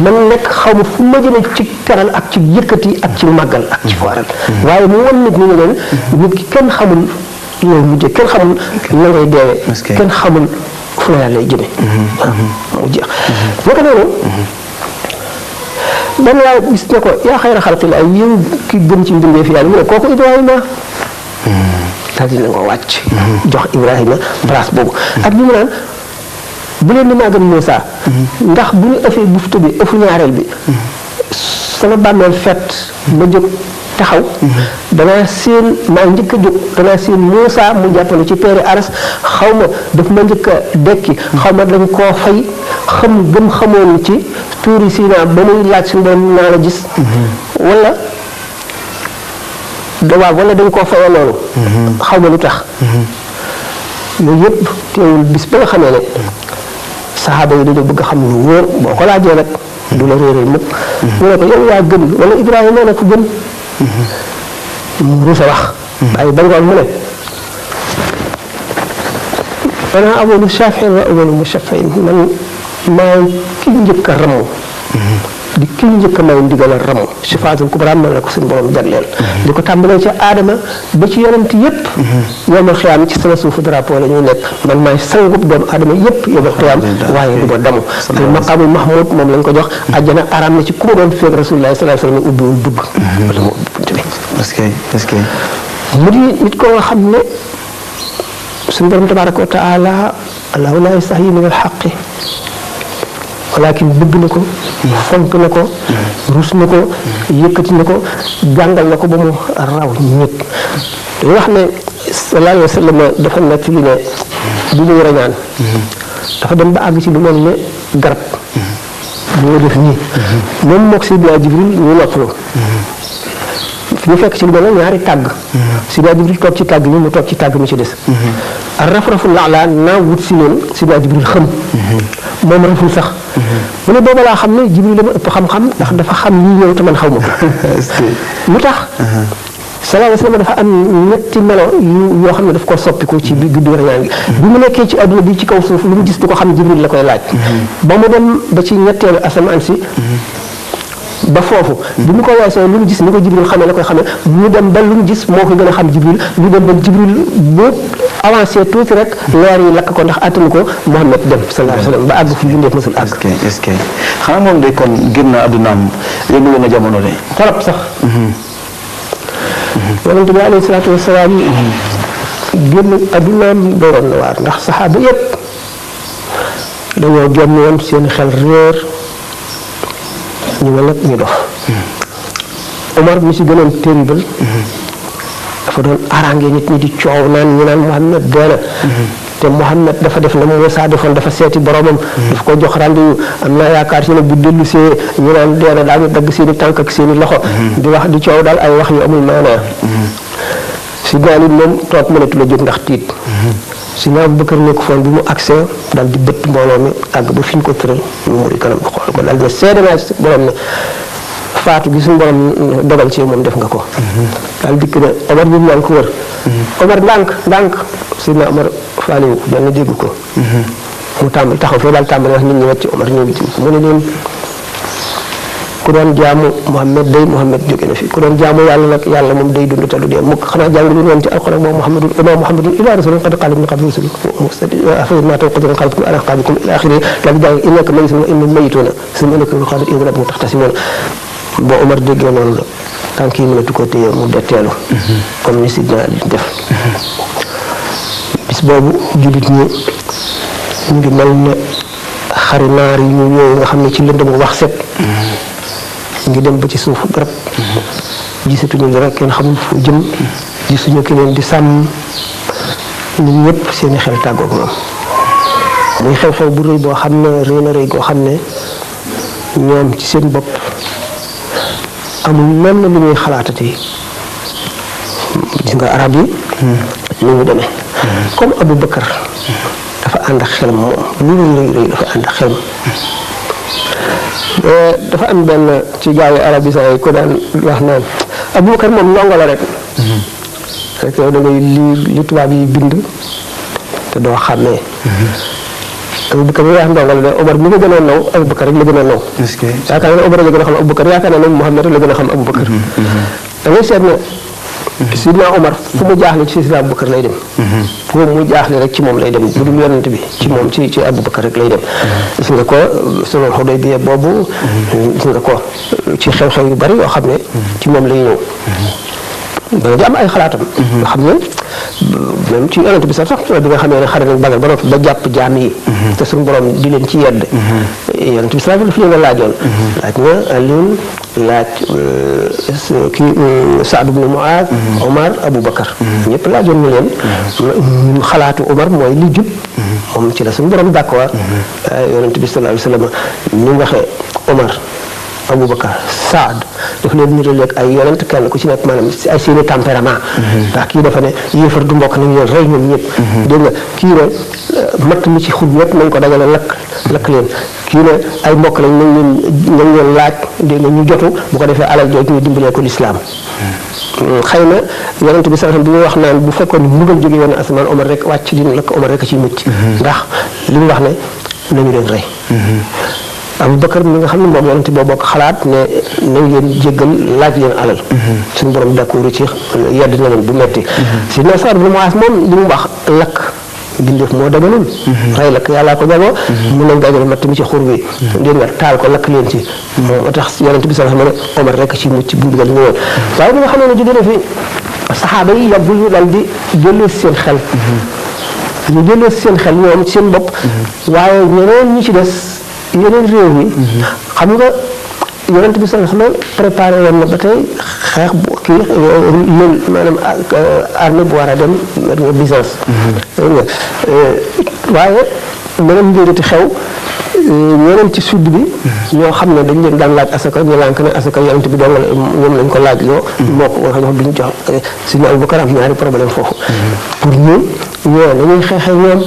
man nekk xaw ma fu ma jëlee ci teral ak ci yëkkati ak ci màggal ak ci fooral waaye mu won nit ñi ne leen nit ki kenn xamul loolu mujjee kenn xamul la ngay deewee kenn xamul fu la yàlla jëme waaw mu jeex naka noonu benn waaye gis ne ko yaa xayra xalqillah yow ki gën ci mbindee fi yàlla mu ne kooku Ibrahima daal dina ko wàcc jox Ibrahima place boobu ak li mu naan bu leen ni maa gën Moussa ndax bu ñu ëffee buftu bi ëffu ñaareel bi sama bàmmeel fet ma jóg taxaw danaa seen maa njëkk a jóg danaa seen Moussa mu jàppale ci peeri aras xaw ma daf ma njëkk a dekki xaw ma dañ koo fay xam gëm xamoon ci tuuri Sina ba muy laaj suñu doon naa la gis wala wala dañ koo fayee loolu xaw ma lu tax yooyu yëpp teewul bis ba nga xamee ne saxaaba yi dañoo bëgg xam lu wóor boo ko laajee nag du la réeral mukk mu ne ko yow yaa gën wala Ibrahima ne ko gën mu rus a wax waaye ba ngoon mu ne ana awalu shafiin wa awalu mushafiin man maa ki njëkk a ramu di ki njëkk a may ndigal a ramu shifaatul kubra man la ko suñu borom jagleel di ko tàmbalee ci aadama ba ci yonent yëpp yowmal xiyaam ci sama suufu drapeau la ñuy nekk man maay sangub doomu aadama yëpp yowmal xiyaam waaye du ma damu al maqaamul mahmud moom lañ ko jox àjjana araam na ci ku ma doon feeg rasulullah sallallahu alayhi wa sallam ubbiwul dugg wala mu ubbi bunt bi est-ce que mu di nit ko nga xam ne suñu borom tabaraka wa taala allahu la yastahyi min alxaqi walakin bëgg na ko fonk na ko rus na ko yëkkati na ko jàngal na ko ba mu raw ñëpp dañu wax ne sallallahu alayhi wa sallam dafa nekk li ne bu muy rañaan dafa dem ba àgg ci lu mel ne garab bu nga def nii moom mook Seydina Jibril ñu noppaloo ñu fekk ci lu mel ne ñaari tàgg Seydina Jibril toog ci tàgg ni mu toog ci tàgg mi ci des raf-rafu laalaa naa wut si leen Seydina Jibril xam moom raful sax mu ne booba laa xam ne Jibril dama ëpp xam-xam ndax dafa xam lii ñëw te man xaw ma ko lu tax sallallahu alayhi wa sallam dafa am ñetti melo yoo xam ne daf ko soppiku ci guddi rañaan gi bi mu nekkee ci adduna bi ci kaw suuf lu mu gis di ko xam Jibril la koy laaj ba mu dem ba ci ñetteelu asamaan si ba foofu bi mu ko weesoo lu mu gis ni ko Jibril xamee la koy xamee ñu dem ba lu mu gis moo ko gën a xam Jibril ñu dem ba Jibril bu avancé tuuti rek leer yi lakk ko ndax attanu ko Muhammad dem sallallahu alayhi wa sallam ba àgg fu bindeef mësul àgg. est-ce que xanaa moom de kon génn na addunaam yëngu na jamono de. trop sax. yonente bi alayhi salaatu wasalaam génn addunaam dooroon na waar ndax saxaaba yépp dañoo jomm woon seen xel réer ñu nga nag ñu dof Omar mi si gënoon terrible dafa doon arrangé nit ñi di coow naan ñu naan Muhammad dee na te Muhammad dafa def na Muusaa defoon dafa seeti boromam daf ko jox rendez-vous am naa yaakaar si ne bu dellu see ñu naan dee na daañu dagg seen i tànk ak seen i loxo di wax di coow daal ay wax yu amul maanaa si gaal it moom toog mënatu la jóg ndax tiit si naa Abubakar nekk foon bi mu accès daal di bëtt mbooloo mi àgg ba fi ñu ko tëral mu muri kanam xool ko daal ne seede naa si borom ne faatu gi suñu borom dogal ci moom def nga ko daal dikk ne Omar bi yaa ngi ko wër Omar ndànk si na Omar faaliwu benn dégg ko mu tàmbali taxaw fee daal tàmbali wax nit ñi wet ci Omar ñëw ci mu ne leen ku doon jaamu Muhammad jóge na fi ku doon jaamu yàlla nag yàlla moom day dund te du dee mukk xanaa jàng lu woon ci alxuraan moom Muhammadun illaa rasulun qad xalat min qablihi rusul afamaa tanquduuna anqaabakum ala aqaabikum ila axiri la bi jàng innaka mayyitun wa innahum mayyituuna summa innaka xaalidun ila rabbihim taxtasimuun boo Omar déggee noonu la tànk yi mënatu ko téye mu detteelu comme ni Sidna Ali def bis boobu jullit ñi ñu ngi mel ne xari naar yu yooyu nga xam ne ci lëndëm wax set ngi dem ba ci suuf garab gisatuñu dara kenn xamul fu jëm gisuñu ki leen di sàmm nit ñëpp seeni xel tàggoog moom muy xew-xew bu rëy boo xam ne rëy na rëy goo xam ne ñoom ci seen bopp amul lenn lu ñuy xalaatati gis nga arab yi ni mu demee comme Abu Bakar dafa ànd ak xelam moom lu rëy dafa ànd ak xelam dafa am benn ci jaayu arab yi sax ko daan wax naan Abu Bakar moom ndongo la rek yow da ngay li tubaab yi bind te doo xàmmee Abu Bakar yi wax ndongo la de Omar mi nga gën a naw Abu Bakar rek la gën a naw yaakaar naa ne Omar la gën a xam Abu Bakar yaakaar naa ne Muhammad rek la gën a xam Abu Bakar da ngay seet ne Sidna Omar fu mu jaaxle ci Sidna Abu Bakar lay dem fu mu jaaxle rek ci moom lay dem bu dul yonent bi ci moom ci Abu Bakar rek lay dem gis nga ko sulhul Hudaybiya boobu gis nga ko ci xew-xew yu bari yoo xam ne ci moom lay ñëw dana di am ay xalaatam nga xam ne même ci yonent bi sax bi nga xamee ne xare nañ Badar ba noppi ba jàpp jaam yi te suñu borom di leen ci yedd yonent bi sax daf leen a laajoon laaj na Alioune laaj kii Saad ibn Muaaz Omar Abu Bakar ñëpp laajoon ñu leen xalaatu Omar mooy li jub moom ci la suñu borom d'accord yonent bi sallallahu alayhi wa sallam ni mu waxee Omar Abu Bakar Saad daf leen niraleeg ay yonent kenn ku ci nekk maanaam ay seeni tempérament ndax kii dafa ne yéefar du mbokk nañ leen rey ñoom ñëpp dégg nga kii ne matt mi ci xub yëpp nañ ko dagale lakk leen kii ne ay mbokk lañ nañ leen laaj dégg nga ñu jotu bu ko defee alal jooju ñu dimbalee ko lislaam xëy na yonent bi sax bi muy wax naan bu fekkoon ni mbugal jóge woon asamaan Omar rek wàcc dina lakk Omar rek a ciy mucc ndax li mu wax ne nañu leen rey Abu Bakar mi nga xam ne moom yonent boo bokk xalaat ne nañ leen jéggal laaj leen alal suñu borom d'accord ci yedd na leen bu metti si na Saad ibn Muaaz moom li mu wax lakk bindeef moo daganul rey lakk yàllaa ko jagoo mun nañ dajale matt mi ci xur bi dégg nga taal ko lakk leen ci moo tax yonent bi sax xam ne Omar rek ci mucc bu ndigal ñëwoon waaye bi nga xam ne jóge na fi saxaaba yi yàggul ñu dal di jëlee seen xel ñu jëlee seen xel ñoom ci seen bopp waaye ñeneen ñi ci des yeneen réew mi xam nga yonent bi sax xam préparé woon na ba tey xeex bu kii loolu maanaam armée bu war a dem Byzance waaye meneen mbiriti xew ñeneen ci sud bi ñoo xam ne dañ leen daan laaj asaka ñu lànk ne asaka yonent bi dong ñoom lañ ko laaj loo moo ko wax duñ jox si Abu Bakar am ñaari problème foofu pour ñun ñoo nañuy xeexee ñoom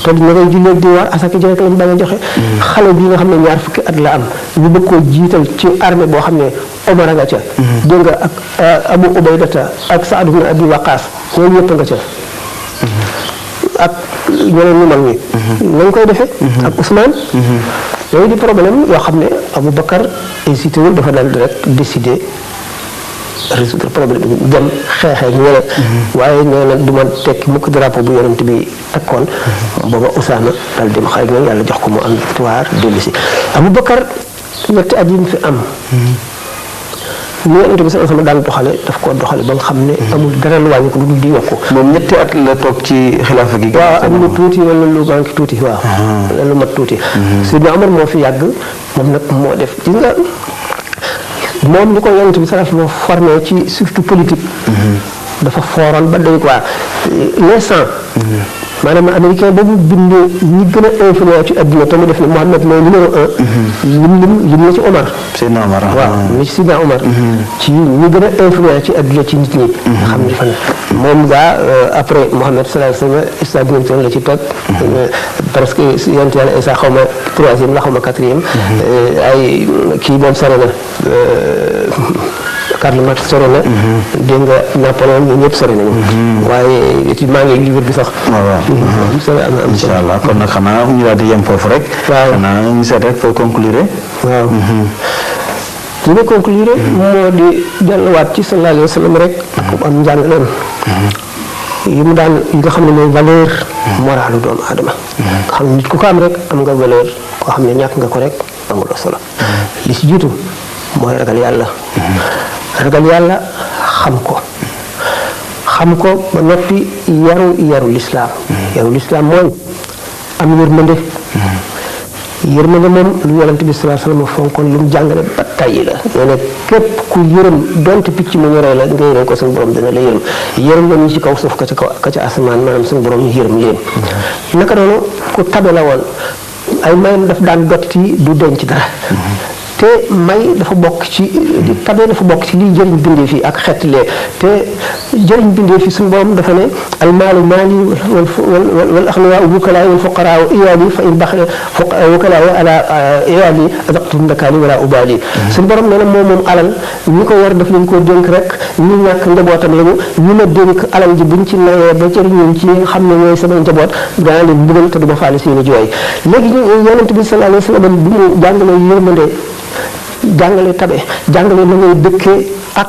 te dina koy jullee di war asaka ji rek lañ bañ a joxe xale bi nga xam ne ñaar fukki at la am ñu bëgg koo jiital ci armée boo xam ne Omar a nga ca dégg nga ak Abu Ubaydata ak Saad ibn Abi Waqaas ñooñu ñëpp nga ca ak ñeneen ñu mag ñi nañ koy defee ak Ousmane yooyu di problème yoo xam ne Abu Bakar hésité wul dafa dal rek décider résoudre problème bi dem xeexee ñu ne waaye nee na du ma tekki mukk drapeau bu yonent bi takkoon booba Usaama dal dem xarit ñoom yàlla jox ko mu am victoire dellu si Abu Bakar ñetti at yi mu fi am ni Yonent bi sallallahu alayhi wasallam daan doxale daf koo doxale ba nga xam ne amul dara lu wàññi ko lu dul di yokku. moom ñetti at la toog ci xilaafa gi. waaw am na tuuti wala lu manqué tuuti waaw. wala lu mat tuuti. Seydina Omar moo fi yàgg moom nag moo def gis nga moom ni ko Yonent bi sallallahu alayhi wasallam formé ci surtout politique. dafa fooroon ba doy quoi les 100. maanaam américain boobu bind ñi gën a influent ci adduna te mu def ne Mohamed mooy numéro 1. lim na ci Omar. Seydina Omar waaw ci Seydina Omar. ci ñi gën a influent ci adduna ci nit ñi. nga xam ne fan moom gaa après Mohamed sallallahu alayhi wasallam stabilité la ci teg. parce que yonent Yàlla Isa xaw ma 3e la xaw ma 4e. ay kii moom sore na. Karl Marx sore na. dégg nga Napoléon ñoom ñëpp sore nañu. waaye ci maa ngi livre bi sax. waaw incha allah kon nag xanaa ñu daal di yem foofu rek. waaw xanaa ñu seet rek foo conclure. waaw. li nga conclure. moo di delluwaat ci sallallahu alayhi wa sallam rek. ak am njàngaleem. yi mu daan yi nga xam ne mooy valeur. moralu doomu aadama. nga xam ne nit ku ko am rek am nga valeur koo xam ne ñàkk nga ko rek amuloo solo. li ci jiitu mooy ragal yàlla. ragal yàlla xam ko ba noppi yaru lislaam mooy am yërmande moom lu Yonent bi sallallahu alayhi wasallam fonkoon lu mu jàngale ba tàyyi la nee na képp ku yërëm donte picc mu ñoree la nga yërëm ko suñu borom dina la yërëm la ñu ci kaw suuf ka ca asamaan maanaam suñu borom yërëm leen naka noonu ku tabe la woon ay mayam daf daan dotti du denc dara te may dafa bokk ci tabe dafa bokk ci liy jëriñ bindee fi ak xeetlee te jëriñ bindee fi suñu borom dafa ne almaalu maali wal axniyaa wukalaa wal fuqaraa iyaali fa in baxle wukalaa ala iyaali adaqtu ndakaani wala ubaali suñu borom nee na moom alal ñi ko war daf leen koo dénk rek ñi ñàkk njabootam lañu ñu ma dénk alal ji buñ ci nawee ba jëriñu ci xam ne ñooy sama njaboot danaa leen bëggal te du ma faale seeni jooy léegi Yonent bi sallallahu alayhi wa sallam bu mu jàngalee yërmande jàngale tabe jàngale na ngay dëkkee ak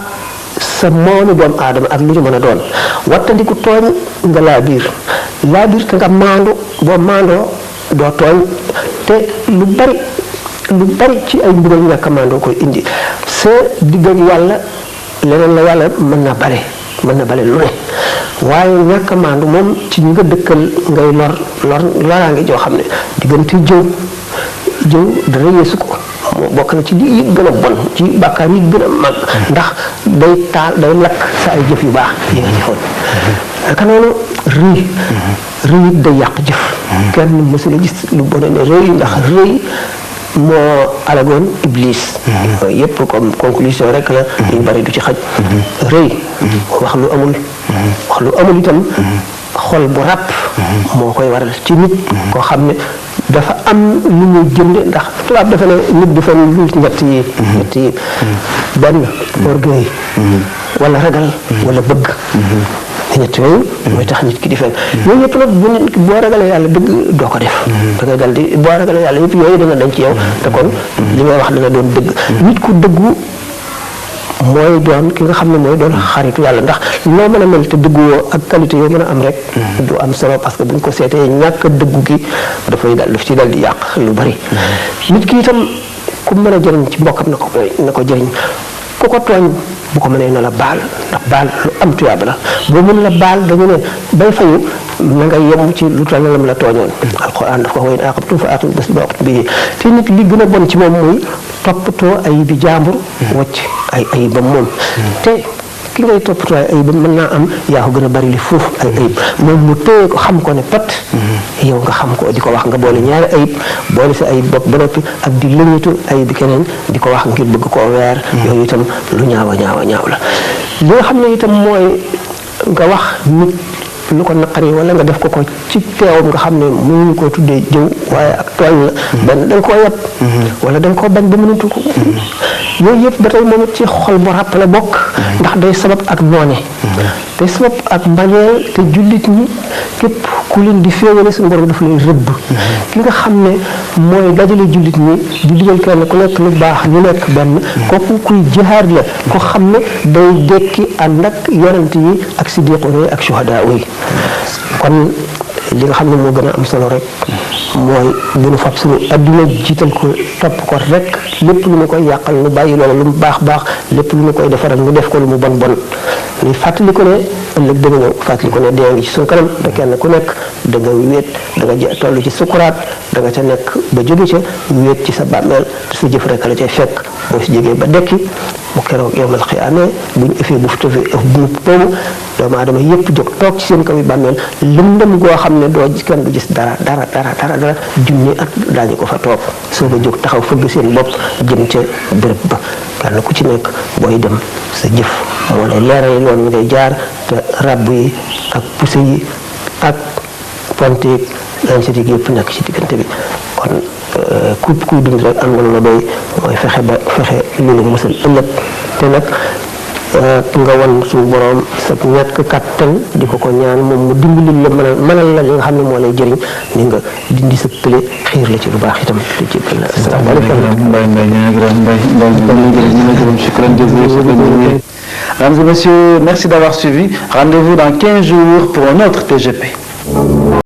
sa moomi doomu aadama ak lu ñu mën a doon wattandiku tooñ nga laa biir te nga maandu boo maandoo doo tooñ te lu bari ci ay mbugal ñàkk a maandoo koy indi sa digg ak yàlla leneen la yàlla mën na bale lu ne waaye ñàkk a maandu moom ci ñi nga dëkkal ngay loraange joo xam ne diggante jëw dara yeesu ko moo bokk na ci li gën a bon ci bàkkaar yi gën a mag ndax day lakk sa ay jëf yu baax yi nga jëfoon naka noonu rëy day yàq jëf kenn mësula gis lu bon ne rëy ndax rëy moo alagoon iblis yépp comme conclusion rek la ñu bari du ci xaj rëy wax lu amul itam xol bu ràpp moo koy waral ci nit koo xam ne dafa am lu muy jënde ndax tubaab dafa ne nit dafa lu ñett yi benn orgueil wala ragal wala bëgg ñett yooyu mooy tax nit ki di fen yooyu yëpp nag boo ragalee yàlla dëgg doo ko def da ngay dal di boo ragalee yàlla yëpp yooyu dana dañ ci yow te kon li ngay wax dana doon dëgg nit ku dëggu mooy doon ki nga xam ne mooy doon xaritu yàlla ndax loo mën a mel te dëgguwoo ak qualité yoo mën a am rek du am solo parce que bu ñu ko seetee ñàkk a dëggu gi daf ci dal di yàq lu bari nit ki itam ku mën a jëriñ ci mbokkam na ko jëriñ ku ko tooñ bu ko mënee na la baal ndax baal lu am tuyaaba la boo mën la baal dañu ne bay fayu na nga yem ci lu toll la mu la tooñoon alquran daf ko wa in aqabtum fa aqimu misla ma uqibtum bihi te nit li gën a bon ci moom muy toppatoo ayib bi jàmbur wacc ay ayibam moom te ki ngay toppatoo ay ayibam mën naa am yaa ko gën a bari li foofu ay ayib moom mu téye ko xam ko ne pat yow nga xam ko di ko wax nga boole ñaari ayib boole sa ayib bopp ba noppi ak di lëñatu ayib bi keneen di ko wax ngir bëgg koo weer yooyu itam lu ñaaw la li nga xam ne itam mooy nga wax nit lu ko naqari wala nga def ko ci teewam nga xam ne mënuñu koo tuddee jëw waaye ak tooñ la benn da nga koo yab wala da nga koo bañ ba mënatu ko yooyu yëpp ba tey moom it ci xol bu ràpp la bokk ndax day sabab ak noone day sabab ak mbañeel te jullit ñi képp ku leen di féewale suñu borom dafa lay rëbb ki nga xam ne mooy dajale jullit ñi di digal kenn ku nekk lu baax ñu nekk benn kooku kuy jihaad la ko xam ne day dekki ànd ak yonent yi ak siddiqoon yi ak shuhadaa yi kon li nga xam ne moo gën a am solo rek mooy bu nu fab suñu adduna jiital ko topp ko rek lépp lu mu koy yàqal nu bàyyi loola lu mu baax baax lépp lu mu koy defaral nu def ko lu mu bon bon ni fàttali ko ne ëllëg dana ñëw fàttali ko ne dee ngi ci suñu kanam te kenn ku nekk da nga wéet da nga toll ci sukuraat da nga ca nekk ba jóge ca wéet ci sa bàmmeel te sa jëf rek la cay fekk boo si jógee ba dekki bu keroog yowmal xiyaame bu ñu ëffee bu tëfee ëff bu boobu doomu aadama yëpp jóg toog ci seen kaw yi bàmmeel lëndëm goo xam ne doo kenn du gis dara junni at daañu ko fa toog soo ko jóg taxaw fëgg seen bopp jëm ca béréb ba kenn ku ci nekk booy dem sa jëf moo lay leeral loolu ñu ngay jaar te ràbb yi ak pousse yi ak ponte yi lancet yi yëpp nekk ci diggante bi kon kuy dund rek am nga lu la doy mooy fexe lu la musal ëllëg te nag nga wan suñu borom sa ñàkk kàttan di ko ñaan moom mu dimbali la mënal la li nga xam ne moo lay jëriñ ni nga dindi sa tële xiir la ci lu baax itam te ci la asalaamaaleykum Mesdames et messieurs, merci d'avoir suivi. Rendez-vous dans 15 jours pour un autre TGP.